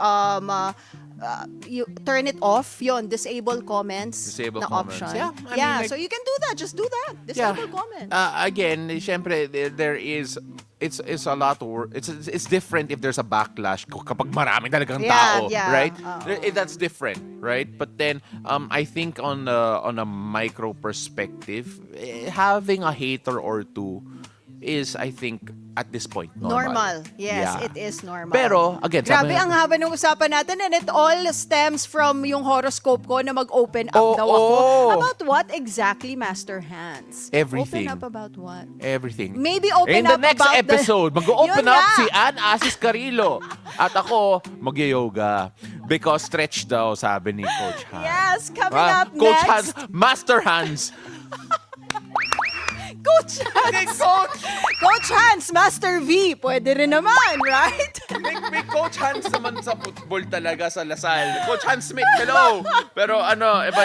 turn it off, disable comments Disable na comments. option. Yeah, I mean, like- so you can do that. Just do that. Disable comments. Again, syempre there is it's a lot it's different if there's a backlash kapag maraming talagang tao, Yeah. right? Oo. That's different, right? But then I think on a micro perspective, having a hater or two is, I think, at this point, normal. Yes, Yeah. it is normal. Pero, again, Grabe sabi- ang haba ng usapan natin and it all stems from yung horoscope ko na mag-open up Oh, daw ako. oh. About what exactly, Master Hans? Everything. Open up about what? Everything. Maybe open In the up next about episode, mag-open Yun up nga. si Asis-Carilo. At ako, mag-yoga. Because stretch daw, sabi ni Coach Hans. Yes, coming up Coach next. Hans, Master Hans. Coach Hans! Coach Hans, Master V. Pwede rin naman, right? May Coach Hans naman sa football talaga sa Lasal. Coach Hans Smith, hello! Pero iba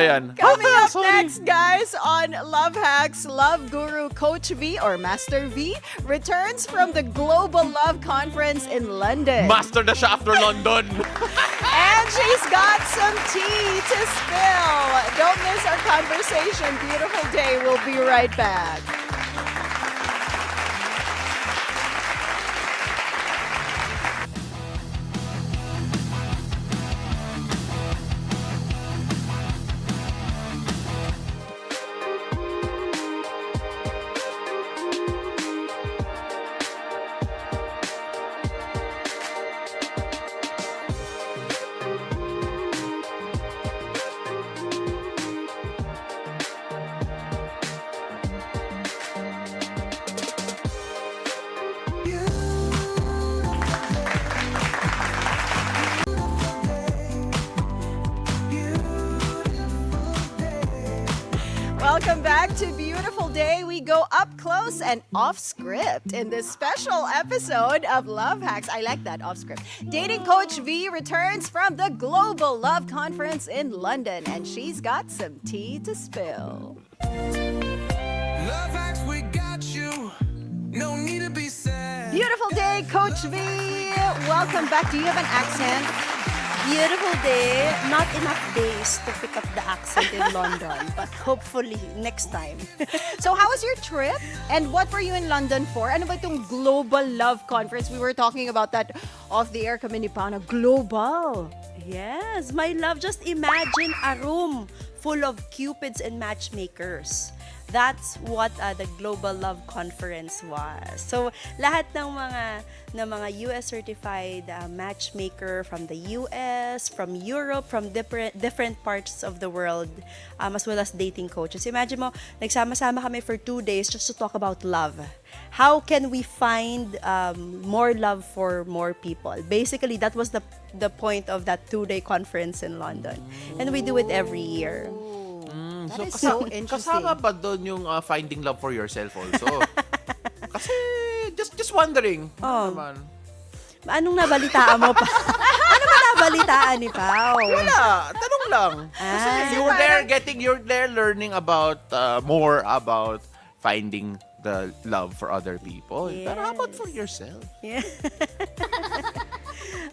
yan. Coming up Sorry. next, guys, on Love Hacks, Love Guru Coach V or Master V returns from the Global Love Conference in London. Master na siya after London. And And she's got some tea to spill. Don't miss our conversation. Beautiful day. We'll be right back. Welcome back to Beautiful Day. We go up close and off script in this special episode of Love Hacks. I like that, off script. Dating Coach Vee returns from the Global Love Conference in London, and she's got some tea to spill. Love hacks, we got you. No need to be sad. Beautiful Day, Coach Vee. Welcome back. Do you have an accent? Beautiful day. Not enough days to pick up the accent in London, but hopefully next time. So how was your trip? And what were you in London for? Ano ba itong Global Love Conference? We were talking about that off the air kami ni Pana. Global. Yes, my love, just imagine a room full of cupids and matchmakers. That's what the Global Love Conference was. So, lahat ng mga US certified matchmaker from the US, from Europe, from different parts of the world, as well as dating coaches. Imagine mo, nagsama-sama kami for 2 days just to talk about love. How can we find more love for more people? Basically, that was the point of that 2-day conference in London. And we do it every year. That is so interesting. Kasama ba doon yung finding love for yourself also? Kasi, just wondering. Oh. Naman. Anong nabalitaan mo pa? Ano ba nabalitaan ni Pao? Wala, tanong lang. Kasi you're there learning about more about finding the love for other people. Yes. Pero how about for yourself? Yeah.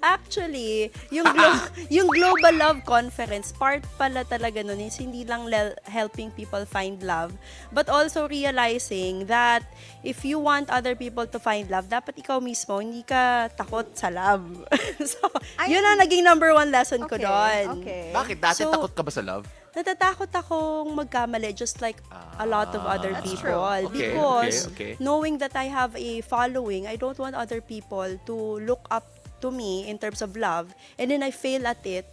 Actually, yung Global Love Conference, part pala talaga nun is hindi lang helping people find love, but also realizing that if you want other people to find love, dapat ikaw mismo, hindi ka takot sa love. So, yun ang naging number 1 lesson ko doon. Okay. Bakit? Dati So, takot ka ba sa love? Natatakot akong magkamali just like a lot of other That's people. true. Okay, Because okay. knowing that I have a following, I don't want other people to look up to me in terms of love, and then I fail at it.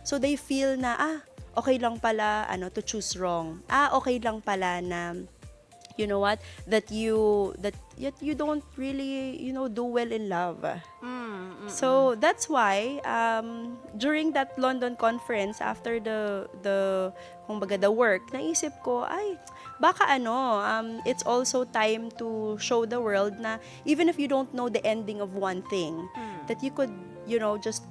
So they feel na, okay lang pala to choose wrong. Okay lang pala na, you know what, that you don't really, do well in love. So that's why during that London conference, after the work, naisip ko, baka it's also time to show the world na even if you don't know the ending of one thing, that you could, just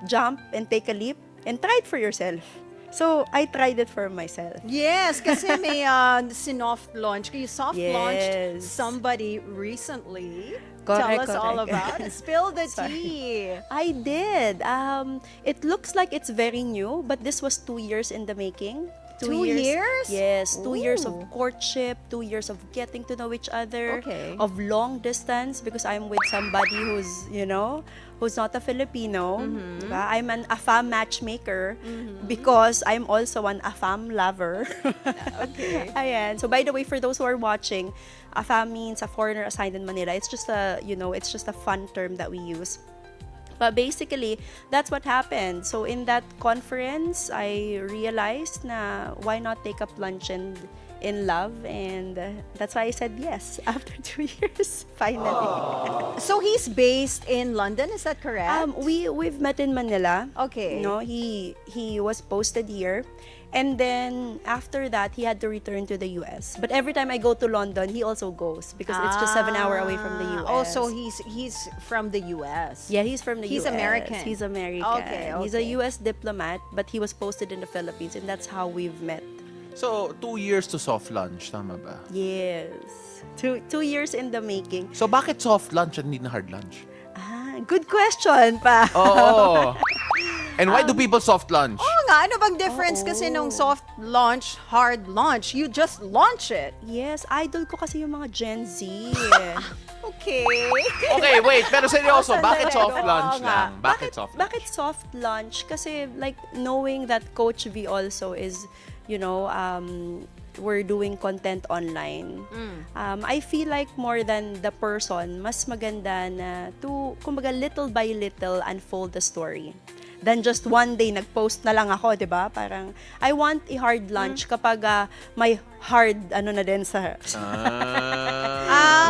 jump and take a leap and try it for yourself. So, I tried it for myself. Yes, kasi may sinoft launch. You soft launched Yes. somebody recently. Correct, Tell us all correct. about it. Spill the Sorry. tea. I did. It looks like it's very new, but this was 2 years in the making. 2 years? Yes, 2 years of Ooh. courtship, 2 years of getting to know each other, Okay. of long distance because I'm with somebody who's, who's not a Filipino. Diba? I'm an AFAM matchmaker because I'm also an AFAM lover. Okay. Ayan. So by the way, for those who are watching, AFAM means a foreigner assigned in Manila. It's just it's just a fun term that we use. But basically, that's what happened. So in that conference, I realized na why not take up lunch and in love, and that's why I said yes after 2 years, finally. So he's based in London, is that correct? We've met in Manila. Okay. He was posted here. And then after that, he had to return to the US. But every time I go to London, he also goes because it's just 7 hours away from the US. Oh, so he's from the US. Yeah, he's from the He's US. American. He's American. Okay, He's a okay. US diplomat, but he was posted in the Philippines, and that's how we've met. So, 2 years to soft lunch, tama ba? Yes. 2 years in the making. So, bakit soft lunch at hindi na hard lunch? Good question pa. Oo. And why do people soft launch? Oo nga, ano bang difference kasi nung soft launch, hard launch? You just launch it. Yes, idol ko kasi yung mga Gen Z. Okay. Okay, wait. Pero seryoso, Sandali. bakit soft launch Oo nga. lang? Bakit soft launch? Bakit soft launch? Kasi like knowing that Coach V also is, we're doing content online. I feel like more than the person, mas maganda na kumbaga little by little unfold the story than just one day nag-post na lang ako, 'di ba? Parang I want a hard launch kapag may hard na din sa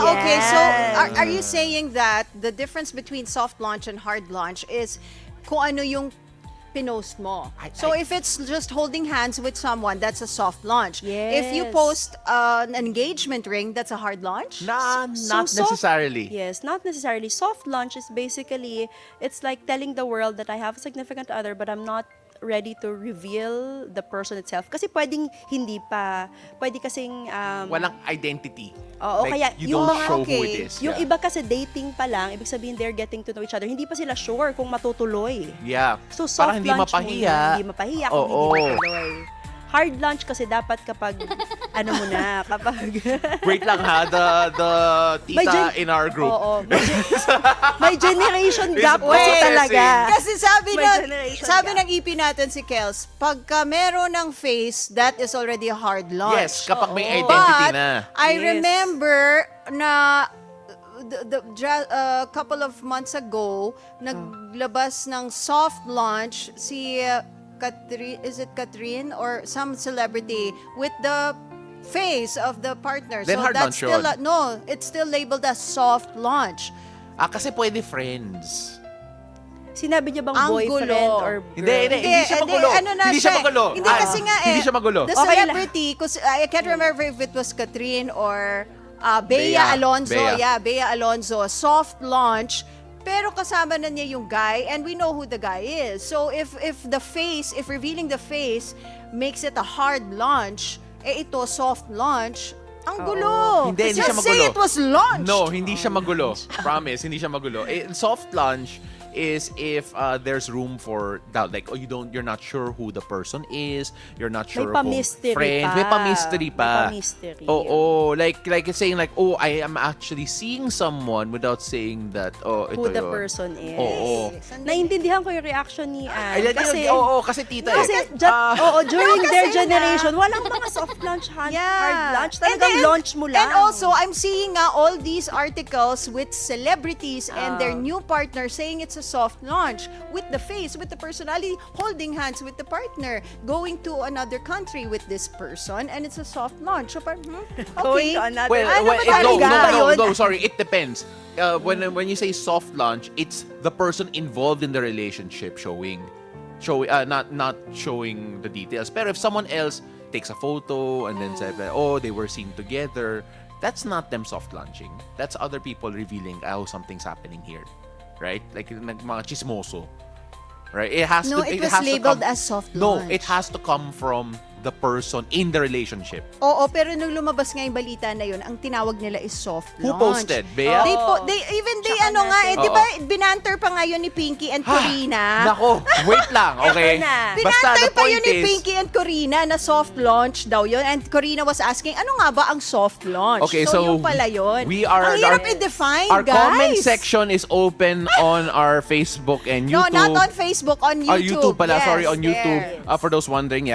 Okay. So, Yes. are you saying that the difference between soft launch and hard launch is kung ano yung pinost mo? So, if it's just holding hands with someone, that's a soft launch. If you Yes. post an engagement ring, that's a hard launch? Not soft- necessarily. Yes, not necessarily. Soft launch is basically, it's like telling the world that I have a significant other but I'm not ready to reveal the person itself. Kasi pwedeng hindi pa. Pwede kasing... Walang identity. Oo, Like, kaya you yung don't mga- show who okay, it is. Yung Yeah. iba kasi dating pa lang, ibig sabihin they're getting to know each other. Hindi pa sila sure kung matutuloy. Yeah. So soft Parang hindi launch mapahiya. muna. Hindi mapahiya kung Oo. hindi matuloy. Hard launch kasi dapat kapag, kapag... Wait lang ha, the May tita gen- in our group. Oo. May generation gap Is kasi processing. talaga. Kasi sabi May ng generation sabi gap. ng EP natin si Kels, pagka meron ng face, that is already a hard launch. Yes, kapag may Oo. identity But na. I Yes. remember na a couple of months ago, naglabas ng soft launch si Catherine or some celebrity with the face of the partner. Then so hard that's launch still yun. it's still labeled as soft launch. Kasi pwede friends. Sinabi niya bang Ang boyfriend gulo. or girl? Hindi siya magulo. ano na Hindi siya siya eh. magulo. Hindi kasi nga eh. Hindi siya magulo. The Okay lang. celebrity, I can't remember if it was Catherine or Bea Bea. Alonzo. Bea. Yeah, Bea Alonzo. Soft launch. Pero kasama na niya yung guy and we know who the guy is. So if revealing the face makes it a hard launch, ito soft launch, ang gulo. Hindi siya Just magulo. say it was launch. No, hindi siya magulo. Promise, hindi siya magulo. Soft launch is if there's room for doubt. Like, you're not sure who the person is. You're not sure kung pa-mystery friends. pa. May pa-mystery pa. May pa-mystery. Oo. Like it's saying like, I am actually seeing someone without saying that, ito Who the yun. person is. Oo. Naiintindihan ko yung reaction ni Anne. Kasi tita Kasi during their generation, walang mga soft launch, hard launch. Talagang launch mo lang. And also, I'm seeing all these articles with celebrities and their new partner saying it's a soft launch with the face, with the personality, holding hands with the partner, going to another country with this person, and it's a soft launch. So, okay. Going to another- Ano ba talaga yun? No, sorry. It depends. When you say soft launch, it's the person involved in the relationship showing, not showing the details. Pero if someone else takes a photo and then said, they were seen together, that's not them soft launching. That's other people revealing, something's happening here. Right? Like mga chismoso. Right? It has No, to it it was has to labeled come- as soft No, launch. it has to come from the person in the relationship. Oo, pero nung lumabas nga yung balita na yun, ang tinawag nila is soft Who launch. posted? Bea? They Tsaka di Oo. ba, binanter pa nga yun ni Pinky and Corina. Nako, wait lang, okay? Eto na. Basta Binanter the pa point yun ni is, Pinky and Corina na soft launch daw yun. And Corina was asking, ano nga ba ang soft launch? okay, so yun pala yun. we are Ang hirap i-define, our guys. comment section is open on our Facebook and No, YouTube. not on Facebook, on YouTube. YouTube pala, Yes, sorry, on YouTube. there. For those wondering,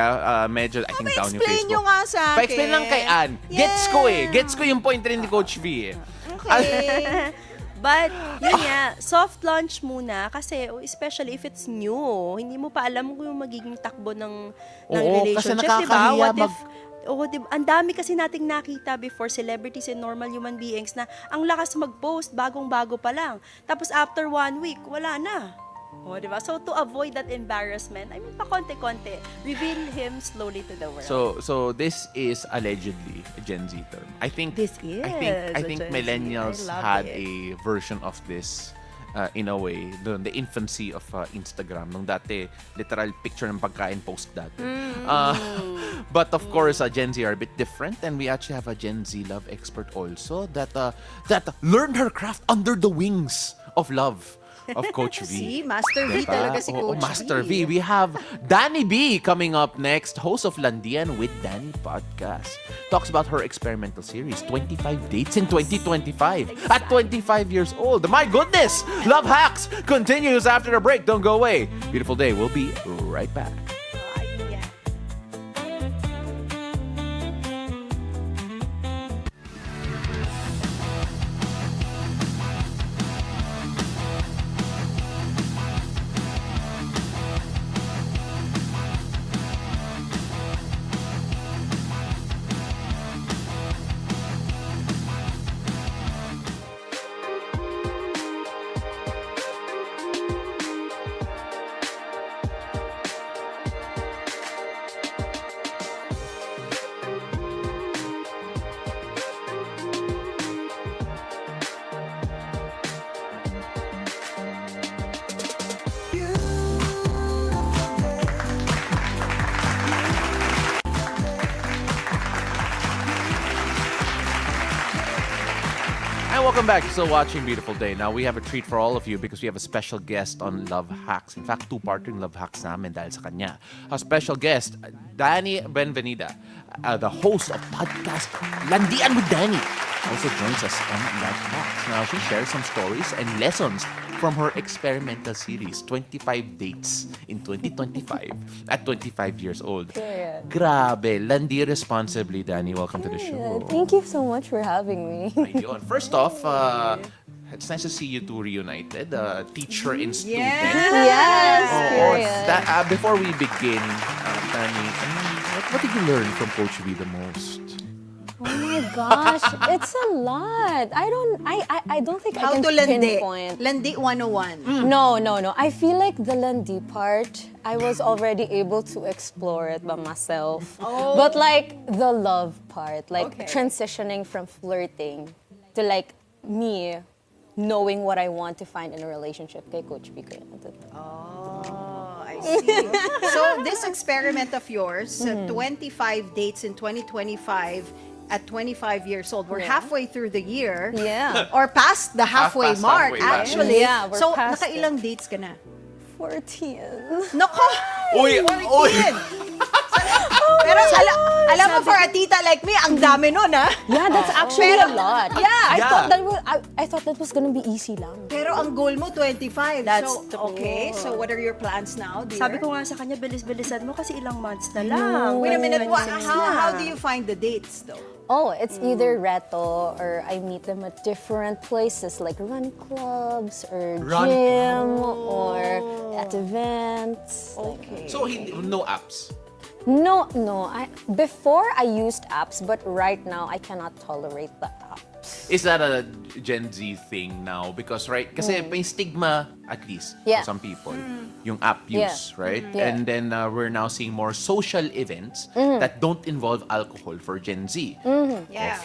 medyo I think down yung Pa-explain Facebook. nyo nga sa akin. Pa-explain lang kay Ann. Gets ko eh. Gets ko yung point rin ni Coach V eh. Okay. But, yun nga, soft launch muna kasi especially if it's new, hindi mo pa alam kung yung magiging takbo ng Oo, kasi relationship, nakakahiya diba? What if, mag- diba? Ang dami kasi nating nakita before celebrities and normal human beings na ang lakas mag-post, bagong-bago pa lang. Tapos after 1 week, wala na. Diba? So to avoid that embarrassment, pa-konti-konti, reveal him slowly to the world. So this is allegedly a Gen Z term. I think This is I a think Gen Z. millennials I love had it. a version of this in a way, the infancy of Instagram. Nung dati, literal picture ng pagkain post dati. But of course, Gen Z are a bit different, and we actually have a Gen Z love expert also that learned her craft under the wings of love. of Coach V. Si Master V Diba? talaga si Oo, Coach Master V. V. We have Dani B coming up next, host of Landian with Dani podcast. Talks about her experimental series, 25 Dates in 2025. At 25 years old. My goodness! Love Hacks continues after the break. Don't go away. Beautiful day. We'll be right back. And welcome back. You're still watching Beautiful Day. Now, we have a treat for all of you because we have a special guest on Love Hacks. In fact, two-parter yung Love Hacks namin dahil sa kanya. A special guest, Dani Buenvenida, the host of podcast Landian with Dani, also joins us on Love Hacks. Now, she shares some stories and lessons from her experimental series, 25 Dates in 2025 at 25 years old. Grabe. Landi responsibly, Dani. Welcome to the show. Thank you so much for having me. Ayun. First off, it's nice to see you two reunited, teacher and student. Yes, period. Before we begin, Dani, what did you learn from Coach V the most? Oh my gosh, it's a lot. I don't think How I can to landi? pinpoint. Landi 101. No. I feel like the landi part, I was already able to explore it by myself. But like the love part, like transitioning from flirting to like me knowing what I want to find in a relationship kay Coach V. Oh, I see. So this experiment of yours, 25 dates in 2025 at 25 years old. We're halfway through the year. Yeah. Or past the halfway Past mark, halfway mark. actually. Yeah, we're so, past nakailang dates ka na? 14. Nako! Uy! 14! Pero alam mo, for a tita like me, ang dami nun, ha? Yeah, that's actually a lot. Yeah. I thought that was gonna be easy lang. Pero ang goal mo, 25. That's so, true. okay. So, what are your plans now, dear? Sabi ko nga sa kanya, bilis-bilisan mo kasi ilang months na lang. Wait a minute. 26 na. How do you find the dates, though? Oh, it's either reto or I meet them at different places like run clubs or gym or at events. Okay. So, no apps? No. Before I used apps, but right now I cannot tolerate the apps. Is that a Gen Z thing now? Because, right, kasi may stigma, at least, Yeah. for some people, yung app use, right? Yeah. And then we're now seeing more social events that don't involve alcohol for Gen Z. Yeah.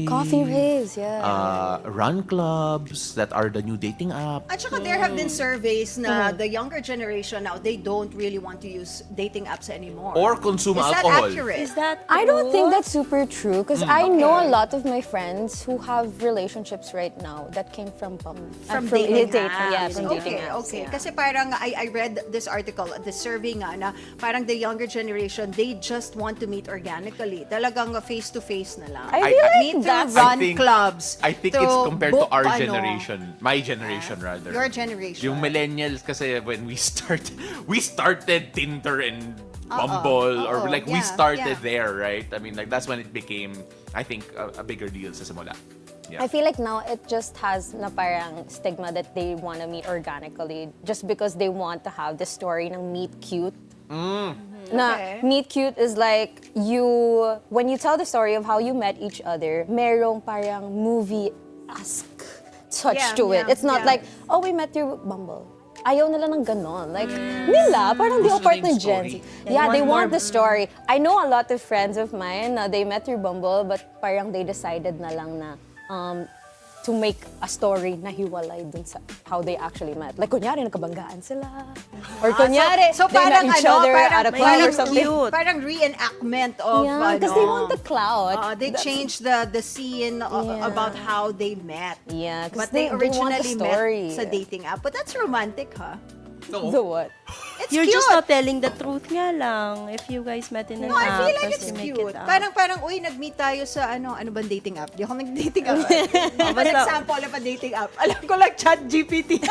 Coffee raves, yeah. Run clubs that are the new dating app. At saka there have been surveys na the younger generation now, they don't really want to use dating apps anymore. Or consume Is that alcohol. accurate? Is that I don't think true? that's super true because I know a lot of my friends who have relationships right now that came from dating dating, apps. yeah, from dating apps. Okay. Yeah. Kasi parang I read this article, the survey nga na parang the younger generation, they just want to meet organically. Talagang face-to-face na lang. I feel like Meet through that's- run I think- clubs. I think to it's compared to book, our ano, generation. My generation, rather. Your generation. Yung millennials kasi when we started Tinder and Bumble, or like we Yeah, started yeah. there, right? I mean, like that's when it became, I think, a bigger deal sa simula. Yeah. I feel like now it just has na parang stigma that they want to meet organically just because they want to have the story ng meet cute. Na Okay. meet cute is like when you tell the story of how you met each other, merong parang movie-esque touch Yeah, to it. yeah, It's not yeah. like, oh, we met through Bumble. Ayaw nila ng ganon. Like, nila, parang di Gusto ako part nila yung ng Gen Z. story. Yeah, they want want the story. I know a lot of friends of mine, they met through Bumble, but parang they decided na lang na to make a story na hiwalay dun sa how they actually met. Like, kunyari, nagkabanggaan sila. Or kunyari, so they met parang each other parang, at a club or something. cute. Parang reenactment of Yeah, because they want the clout. they changed the scene about how they met. Yeah, because But they want the originally story. met sa dating app. But that's romantic, huh? No. The what? It's You're cute. just not telling the truth nga lang. If you guys met in an No, I app, feel like tapos it's you make cute. it up. Parang, uy, nag-meet tayo sa ano bang dating app? Di ako nag-dating app. An example of a dating app. Alam ko lang, ChatGPT.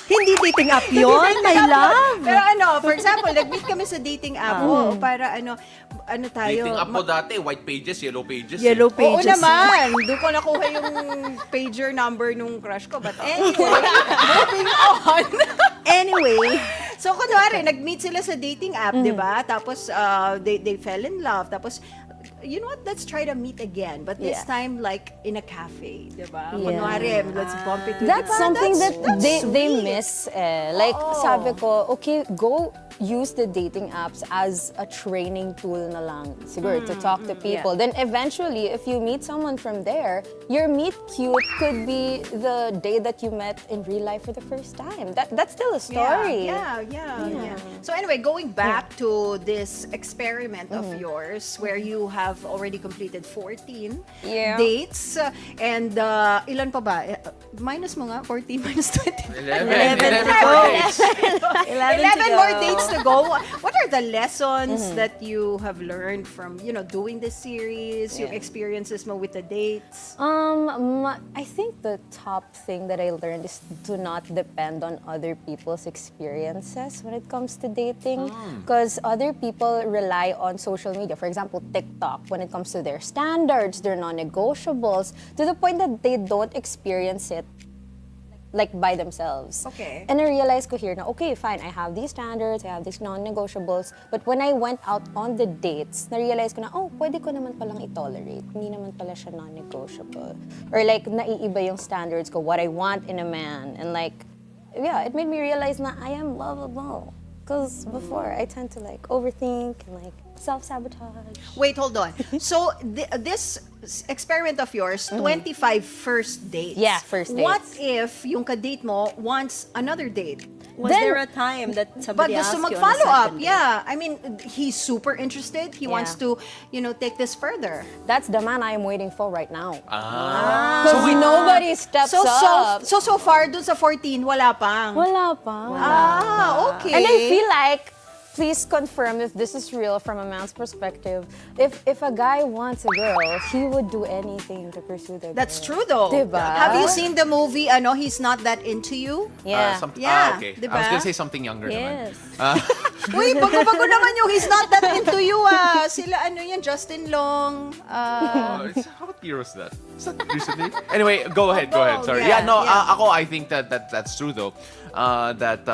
Hindi dating app yun, my love. Pero for example, nag-meet kami sa dating app. Para ano tayo. Dating app po dati, white pages, yellow pages. Yellow Oo pages. naman. Doon ko nakuha yung pager number nung crush ko. But anyway, moving on. Anyway, So, kunwari, nag-meet sila sa dating app, di ba? Tapos, they fell in love. Tapos, you know what? Let's try to meet again. But this time, like, in a cafe, di ba? Yeah. Kunwari, let's bump into That's something that they sweet. miss. Like, sabi ko, okay, go use the dating apps as a training tool na lang, siguro, to talk to people. Then eventually, if you meet someone from there, your meet cute could be the day that you met in real life for the first time. That's still a story. Yeah. So anyway, going back to this experiment of yours where you have already completed 14 dates and ilan pa ba? Minus mo nga, 14 minus 20. 11 days. 11 more dates to go. What are the lessons that you have learned from, doing this series, yung experiences mo with the dates? I think the top thing that I learned is to not depend on other people's experiences when it comes to dating. Because other people rely on social media. For example, TikTok, when it comes to their standards, their non-negotiables, to the point that they don't experience it like by themselves. Okay. And I realized ko here na, okay, fine, I have these standards, I have these non-negotiables, but when I went out on the dates, na-realize ko na, pwede ko naman palang i-tolerate. Hindi naman pala siya non-negotiable. Or like, naiiba yung standards ko, what I want in a man. And like, it made me realize na I am lovable. Because before, I tend to like overthink and like self-sabotage. Wait, hold on. So, this experiment of yours, 25 first dates. Yeah, first dates. What if yung ka-date mo wants another date? was there a time that But somebody gusto asked you on a mag-follow up. second date? Yeah. I mean, he's super interested. He wants to, take this further. That's the man I am waiting for right now. So Because nobody steps up. So far, dun sa 14, wala pang. Wala pa. Okay. And I feel like, please confirm if this is real from a man's perspective. If a guy wants a girl, he would do anything to pursue the girl. That's true though. Diba? Have you seen the movie, He's Not That Into You? Yeah. Okay. Diba? I was gonna say something younger naman. Yes. Uy, bago-bago naman yung He's Not That Into You, Sila, Justin Long. How about year was that? Is that recently? Anyway, go ahead. Sorry. Yeah, Ako, I think that's true though. That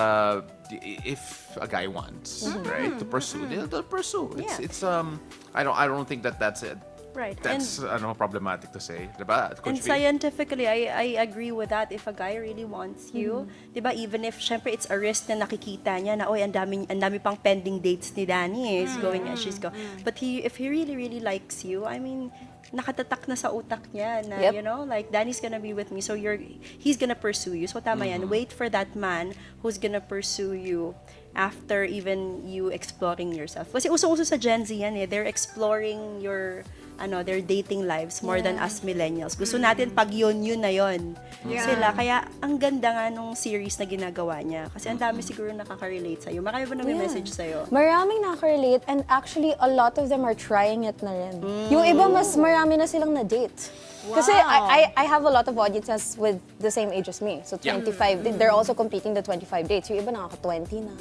if a guy wants, right, to pursue, they'll pursue. It's I don't think that's it. Right. That's problematic to say, diba? And Coach Vee? scientifically, I agree with that. If a guy really wants you, diba, even if, syempre, it's a risk na nakikita niya na, ang dami pang pending dates ni Dani, is going as she's going. But if he really, really likes you, I mean, nakatatak na sa utak niya na, like, Danny's gonna be with me, so he's gonna pursue you. So, tama yan. Wait for that man who's gonna pursue you after even you exploring yourself. Kasi uso-uso sa Gen Z yan They're exploring their dating lives more than us millennials. Gusto natin pag yun na yun. Sila. Kaya ang ganda nga nung series na ginagawa niya. Kasi ang dami siguro nakaka-relate sa'yo. Marami ba nag-message sa'yo? Maraming nakaka-relate and actually a lot of them are trying it na rin. Yung iba mas marami na silang na-date. Kasi I have a lot of audiences with the same age as me. So 25, they're also completing the 25 dates. Yung iba nakaka-20 na,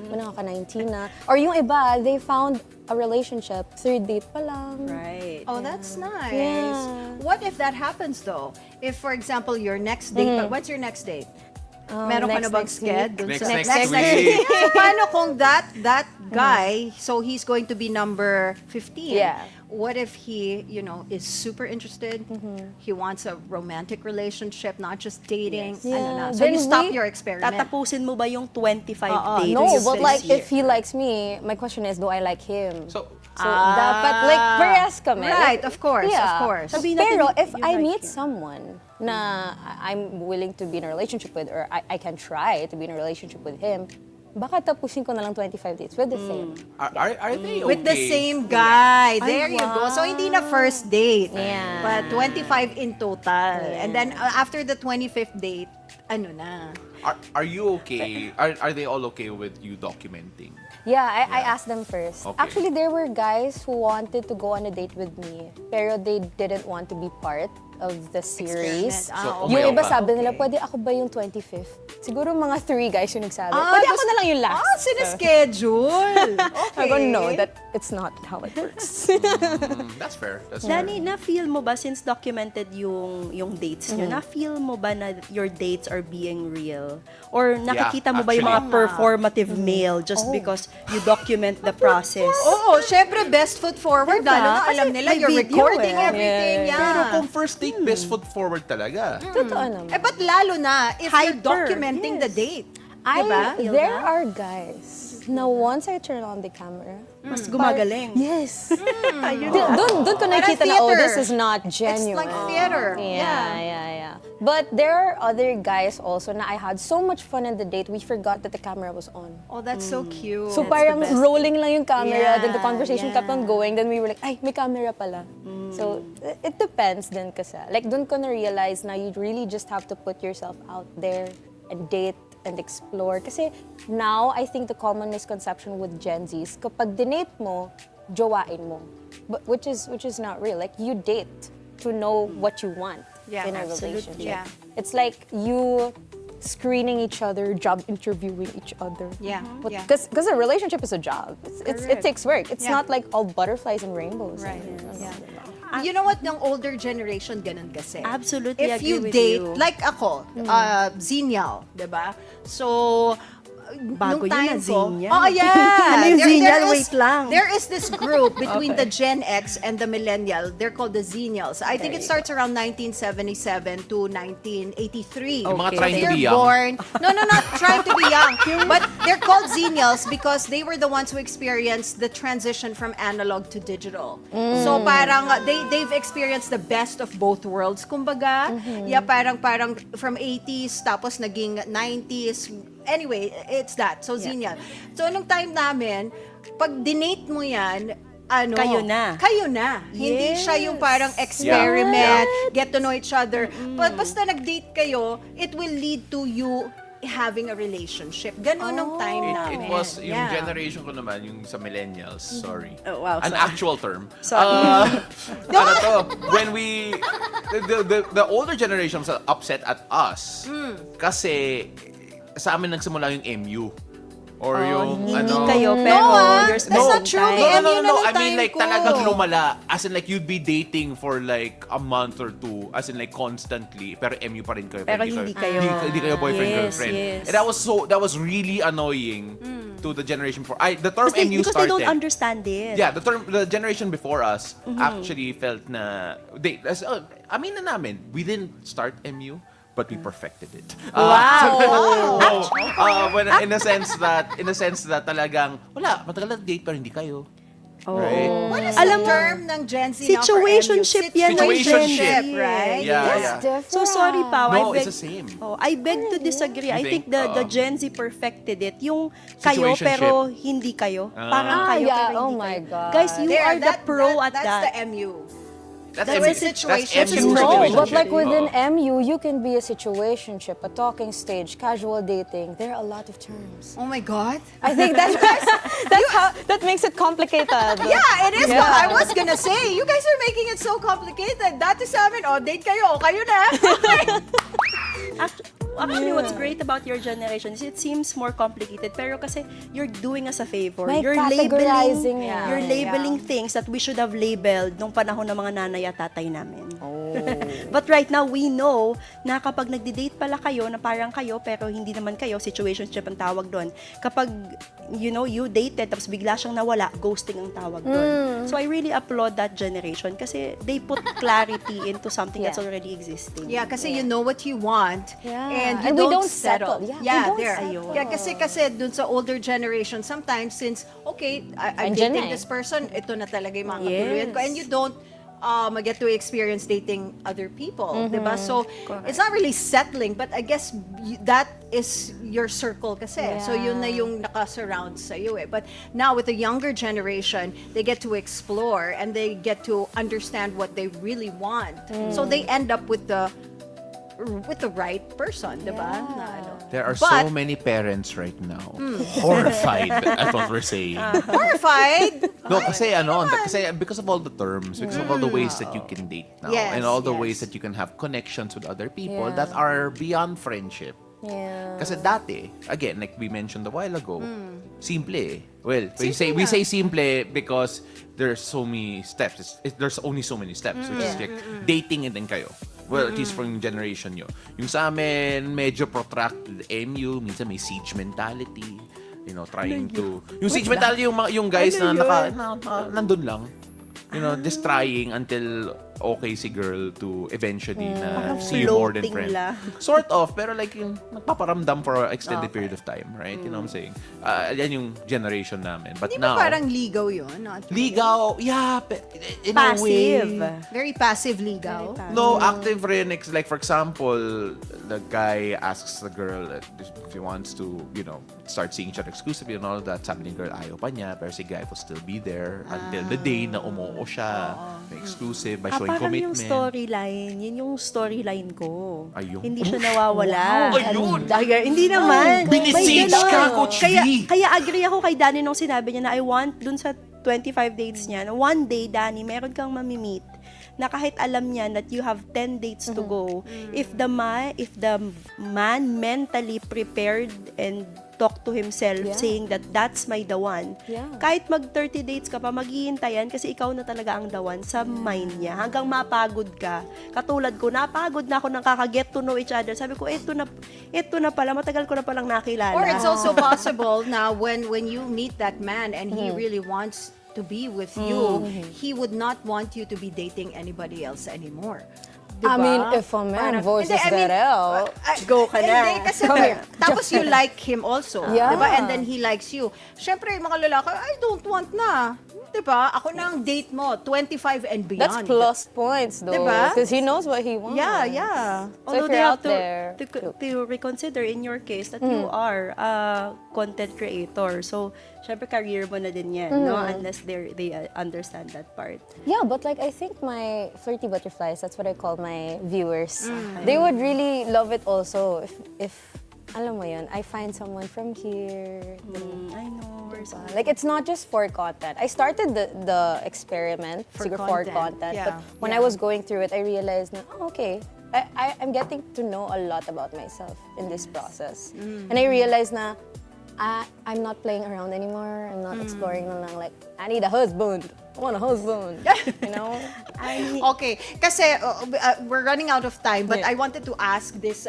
iba nakaka-19 na. Or yung iba, they found a relationship, third date pa lang. Right. Oh, that's nice. Yeah. What if that happens though? If, for example, your next date, what's your next date? Meron ka na bang next sked? week. Next week. So, paano kung that guy, so he's going to be number 15. Yeah. What if he, is super interested? He wants a romantic relationship, not just dating. Yes. Yeah. So you Then stop we- your experiment. Tatapusin mo ba yung 25 dates? No, but this like year? if he likes me, my question is, do I like him? So, dapat like parehas kami. Right, Like, of course, yeah. of course. Sabihin natin Pero if you I like meet him. someone na I'm willing to be in a relationship with, or I can try to be in a relationship with him, baka tapusin ko na lang 25 dates with the same. Are they okay? With the same guy. There Ay, you go. So, hindi na first date. Yeah. But 25 in total. And then, after the 25th date, ano na? Are you okay? Are they all okay with you documenting? Yeah, I asked them first. Okay. Actually, there were guys who wanted to go on a date with me, pero they didn't want to be part of the series. Experiment. Yung iba ka. sabi nila, pwede ako ba yung 25th? Siguro mga 3 guys yung nagsabi. Ah, Pwede ako na lang yung last. sineschedule. Okay. I go, no, it's not how it works. That's fair. That's fair. Dani, na-feel mo ba, since documented yung dates nyo, na-feel mo ba na your dates are being real? Or nakikita mo ba yung mga actually. performative male just because you document the process? Oo, syempre best foot forward. Diba? Lalo na Kasi alam nila, may you're video recording eh. everything. Yeah. Pero kung first date, best foot forward talaga. Totoo naman. But lalo na, if you're Hyper, documenting the date. Diba? There are guys na once I turn on the camera, Mas gumagaling. yes. Ayun. Doon ko nakita na, oh, this is not genuine. It's like theater. Yeah. But there are other guys also na I had so much fun in the date, we forgot that the camera was on. Oh, that's so cute. So parang rolling lang yung camera, Yeah, then the conversation kept on going, then we were like, ay, may camera pala. So it depends din kasi. Like doon ko na-realize na you really just have to put yourself out there and date and explore. Kasi now, I think the common misconception with Gen Zs, kapag dinate mo, jowain mo. But which is not real. Like, you date to know what you want in a relationship. Yeah. It's like you screening each other, job interviewing each other. Yeah, yeah. Because a relationship is a job. It takes work. It's Yeah. not like all butterflies and rainbows. Right. Yeah. You know what, ng older generation, ganun kasi. Absolutely If agree you with date, you. like ako, Cignal, diba? So, Bago nung yun time na, ko, Cignal. oh yeah! Ano yung Cignal? is- Wait lang. There is this group between the Gen X and the Millennial. They're called the Xennials. I think it starts around 1977 to 1983. Yung mga Okay. trying to They're be young. born. No, not trying to be young. But they're called Xennials because they were the ones who experienced the transition from analog to digital. So parang they've experienced the best of both worlds. Kumbaga, yeah, parang from 80s tapos naging 90s. Anyway, it's that. So Xennial. So nung time namin, pag dinate mo yan, ano, Kayo na. Kayo na. Hindi Yes. siya yung parang experiment, get to know each other. But basta nag-date kayo, it will lead to you having a relationship. Ganon nung time namin. It was, yung Yeah. generation ko naman, yung sa millennials, sorry. Oh, wow, An sorry. actual term. Sorry. Ano to, when we, the older generations are upset at us, kasi sa amin nagsimula yung MU. Or yung, Hindi ano, kayo, pero you're that's not spending true. time. MU na lang I mean, time like, ko. talagang lumala. As in, like, you'd be dating for, like, a month or two. As in, like, constantly. Pero MU pa rin kayo. Pero hindi kayo. Hindi kayo boyfriend, Yes, girlfriend. yes. And that was really annoying to the generation before. The term MU Because started. they don't understand it. Yeah, the generation before us actually felt na, amin na namin, we didn't start MU, but we perfected it. When, in a sense that talagang, wala, matagal na date pero hindi kayo. Right? What is Alam the mo, term ng Gen Z now for situationship MU? yan ng Situationship. Gen Z. right? Yeah, That's yeah. different. So sorry, Pao. No, I beg, it's the same. I beg to disagree. I think the Gen Z perfected it. Yung kayo Situationship. pero hindi kayo. Parang kayo yeah. pero Oh hindi my kayo. God. Guys, you There, are the pro at that's that. the MU. That's That's MU. a situation. That's MU No, situationship. but like within MU, you can be a situationship, a talking stage, casual dating. There are a lot of terms. Oh my God. I think that makes it complicated. Yeah, it is what I was gonna say. You guys are making it so complicated. Dati sa amin, date kayo, kayo na. Actually, what's great about your generation is it seems more complicated, pero kasi you're doing us a favor. By You're categorizing labeling, it. you're labeling things that we should have labeled nung panahon ng mga nanay at tatay namin. But right now, we know na kapag nagdi-date pala kayo, na parang kayo, pero hindi naman kayo, situationship ang tawag doon. Kapag, you dated, tapos bigla siyang nawala, ghosting ang tawag doon. So I really applaud that generation kasi they put clarity into something that's already existing. Yeah, kasi you know what you want. Yeah. And you And we don't don't settle. settle. Yeah, we Yeah, don't there. settle. Yeah, kasi dun sa older generation, sometimes since, okay, I'm Andyan dating na eh. this person, ito na talaga yung mga Yes. katuluyan ko. And you don't get to experience dating other people, diba? So it's not really settling, but I guess that is your circle kasi. So yun na yung nakasurround sa iyo eh. But now with the younger generation, they get to explore and they get to understand what they really want. So they end up with the right person, diba? Na, ano. There are so many parents right now horrified at what we're saying. Horrified? No, kasi because of all the terms, because of all the ways that you can date now, Yes, and all the yes. ways that you can have connections with other people that are beyond friendship. Yeah. Kasi dati, again, like we mentioned a while ago, simple eh. Well, we say simple because there's so many steps. There's only so many steps, which is like dating and then kayo. Well, at least from generation nyo. Yung sa amin, medyo protracted MU, minsan may siege mentality. You know, trying to... Yung siege mentality, yung guys na nandun lang. You know, just trying until okay si girl to eventually na see you more than floating friend. lang. Sort of, pero like yung nagpaparamdam for an extended period of time, right? You know what I'm saying? Yan yung generation namin. But Di now... ba parang ligaw yun? Not really. Ligaw, yeah, in Passive. a way. Very passive ligaw. No, active rin. Like, for example, the guy asks the girl if he wants to, you know, start seeing each other exclusively and all of that. Sabi ni girl, ayaw pa niya. Pero si guy will still be there until the day na umuo siya. May exclusive by showing parang commitment. yung storyline. Yun yung storyline ko. Ayun. Hindi siya nawawala. Ayun! Hindi naman. Binisage May ka, ganon. Coach V. Kaya agree ako kay Dani nung sinabi niya na I want dun sa 25 dates niya. Na one day, Dani, meron kang mamimit na kahit alam niya that you have 10 dates to go, if the man mentally prepared and talk to himself saying that that's my the one. Kahit mag 30 dates ka pa, maghihintayan kasi ikaw na talaga ang the one sa mind niya. Hanggang mapagod ka. Katulad ko, napagod na ako nang kaka-get to know each other. Sabi ko, ito na pala, matagal ko na palang nakilala. Or it's also possible na when you meet that man and he really wants to be with you, he would not want you to be dating anybody else anymore. Diba? I mean, if a man voices that out, go ka na. Hindi, kasi Come here. tapos you like him also. Yeah. Diba? And then he likes you. Siyempre, yung mga lalaki, I don't want na. Diba? Ako na ang date mo, 25 and beyond. that's plus points though. Diba? Because he knows what he wants. Yeah. So Although if they you're have out there, to reconsider in your case that you are a content creator. So, syempre career mo na din yan, no? Unless they understand that part. yeah, but like I think my flirty butterflies, that's what I call my viewers. They would really love it also if alam mo yun, I find someone from here. I know. Like it's not just for content. I started the experiment for content, Yeah. but when I was going through it, I realized na, okay, I'm getting to know a lot about myself in this process. And I realized na I'm not playing around anymore. I'm not exploring na lang like, I need a husband. I want a husband. You know? Okay, kasi we're running out of time, but I wanted to ask this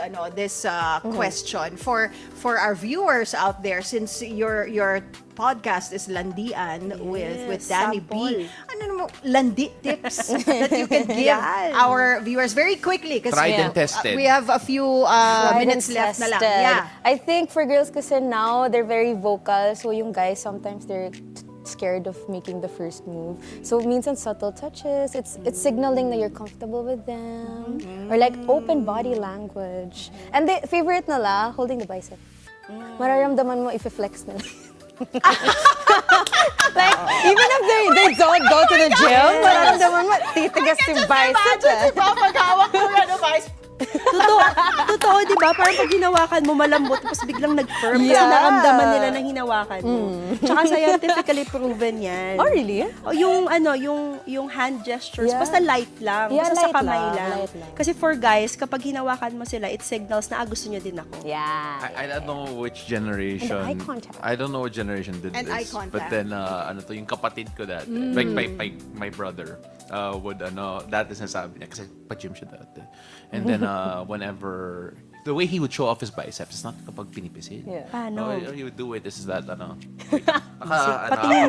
question for our viewers out there, since your podcast is Landian with Dani B. Ano naman landi tips that you can give our viewers very quickly, kasi Tried and tested. we have a few minutes left na lang. Tested. Yeah. I think for girls kasi now, they're very vocal. So yung guys, sometimes they're scared of making the first move. So minsan subtle touches, it's signaling that you're comfortable with them. Or like open body language. And the favorite nila, holding the bicep. Mararamdaman mo if flex nila. Like, even if they don't go to the gym, mararamdaman mo, titigas yung bicep. Pag-hawak mo yan, bicep. Totoo, di ba? Parang pag hinawakan mo, malambot, tapos biglang nag-firm. Kasi naramdaman nila na hinawakan mo. Tsaka scientifically proven yan. Oh, really? O, yung hand gestures, Yeah. basta light lang. Yeah, basta sa light kamay lang, lang. light lang. Kasi for guys, kapag hinawakan mo sila, it signals na gusto nyo din ako. Yeah. I don't know which generation. And eye contact. I don't know what generation did And eye this. contact. But then, yung kapatid ko dati. Like, my brother would, dati sinasabi niya, kasi pa-gym siya dati. And then, whenever, the way he would show off his biceps, it's not kapag pinipisit. Yeah. Paano? He would do it, this is that, Patingin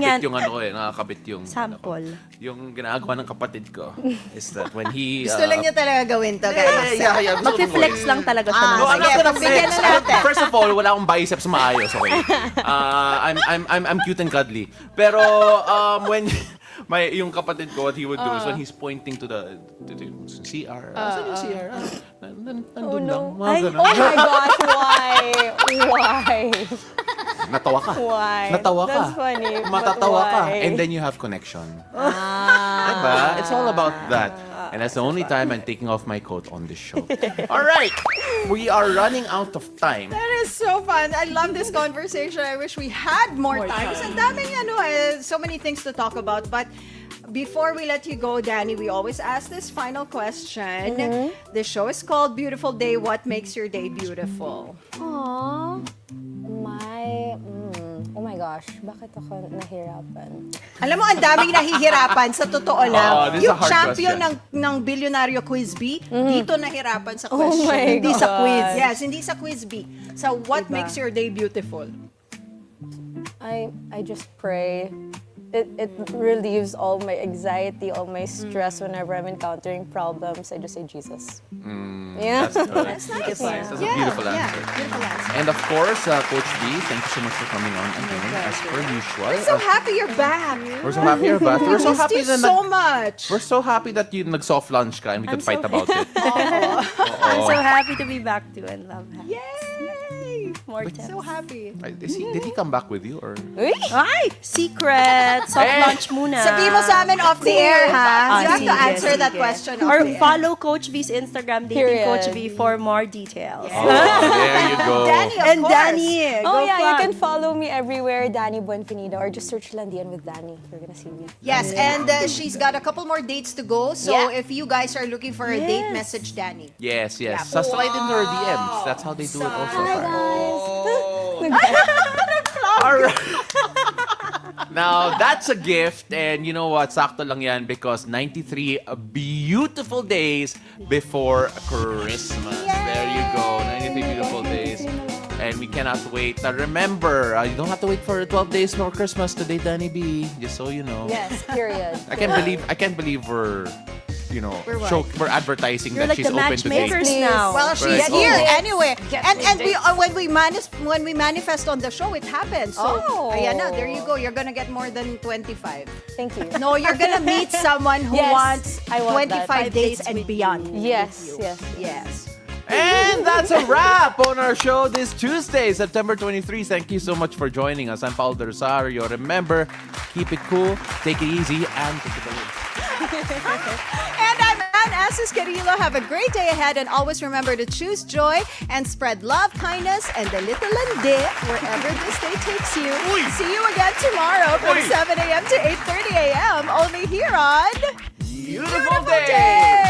yan. nakakabit yung nakakabit yung, Sample. yung ginagawa ng kapatid ko is that when he, Gusto lang niya talaga gawin to, guys. gusto ko Mag-flex gawin. lang talaga siya. Ah, ng No, I'm sige, not gonna pagbigyan flex. na natin. First of all, wala akong biceps maayos, okay? I'm cute and cuddly. Pero Yung kapatid ko, what he would do is when he's pointing to the CR. Saan yung CR? Nandun lang. Mga ganun. Oh my gosh, why? Why? Natawa ka. Why? Natawa ka. That's funny. but Matatawa ka. why? And then you have connection. Diba? It's all about that. And that's the only time I'm taking off my coat on this show. All right. We are running out of time. That is so fun. I love this conversation. I wish we had more time. Kasi ang daming so many things to talk about. But before we let you go, Dani, we always ask this final question. The show is called Beautiful Day. What makes your day beautiful? Aww. Oh my gosh, bakit ako nahirapan? Alam mo, ang daming nahihirapan sa totoo lang. This is a Yung hard champion question. ng Bilyonaryo Quiz Vee, dito nahirapan sa Oh question. my Hindi sa gosh. quiz. Yes, hindi sa Quiz Vee. So, what makes your day beautiful? I just pray. It relieves all my anxiety, all my stress whenever I'm encountering problems. I just say Jesus. Yeah. That's good. That's nice. That's a beautiful answer. Beautiful answer. And of course, Coach Vee, thank you so much for coming on again, as per usual. We're so happy you're back. We're so happy you're back. We're so Missed happy you that so much. we're so happy that you nag-soft lunch ka and we could fight about it. I'm so happy to be back too and love her. Yay! More tips. So happy. Did he come back with you or? Ay! Secret! Soft lunch muna. Sabihin mo sa amin off the air, ha? You have to sige, answer that sige. question off Or the air. follow Coach V's Instagram, dating Period. Coach V, for more details. There you go. Danny, of And course. Dani, Oh go yeah, you plug. can follow me everywhere, Dani Buenvenida, or just search Landian with Dani. You're gonna see me. Yes, and she's got a couple more dates to go. So Yeah. if you guys are looking for a date, message Dani. Yes, yes. Yeah. So slide into her DMs. That's how they do it also. All right. Now, that's a gift. And you know what? Sakto lang yan because 93 beautiful days before Christmas. There you go. 93 beautiful days. And we cannot wait. Remember, you don't have to wait for 12 days for Christmas today, Dani B. Just so you know. Yes, period. I can't believe we're what? we're advertising You're that like she's the open to dates. matchmakers now. Well, she's Right. here Oh. anyway. And when we manifest on the show, it happens. So, ayan na, there you go. You're gonna get more than 25. Thank you. No, you're gonna meet someone who Yes, wants I want that. 25 dates and beyond. Yes, with you. yes. Yes. And that's a wrap on our show this Tuesday, September 23. Thank you so much for joining us. I'm Paolo Rosario. Remember, keep it cool, take it easy, and take it away. And I'm Asis-Carilo. Have a great day ahead, and always remember to choose joy and spread love, kindness, and the little landi wherever this day takes you. See you again tomorrow from 7 a.m. to 8:30 a.m. only here on Beautiful day!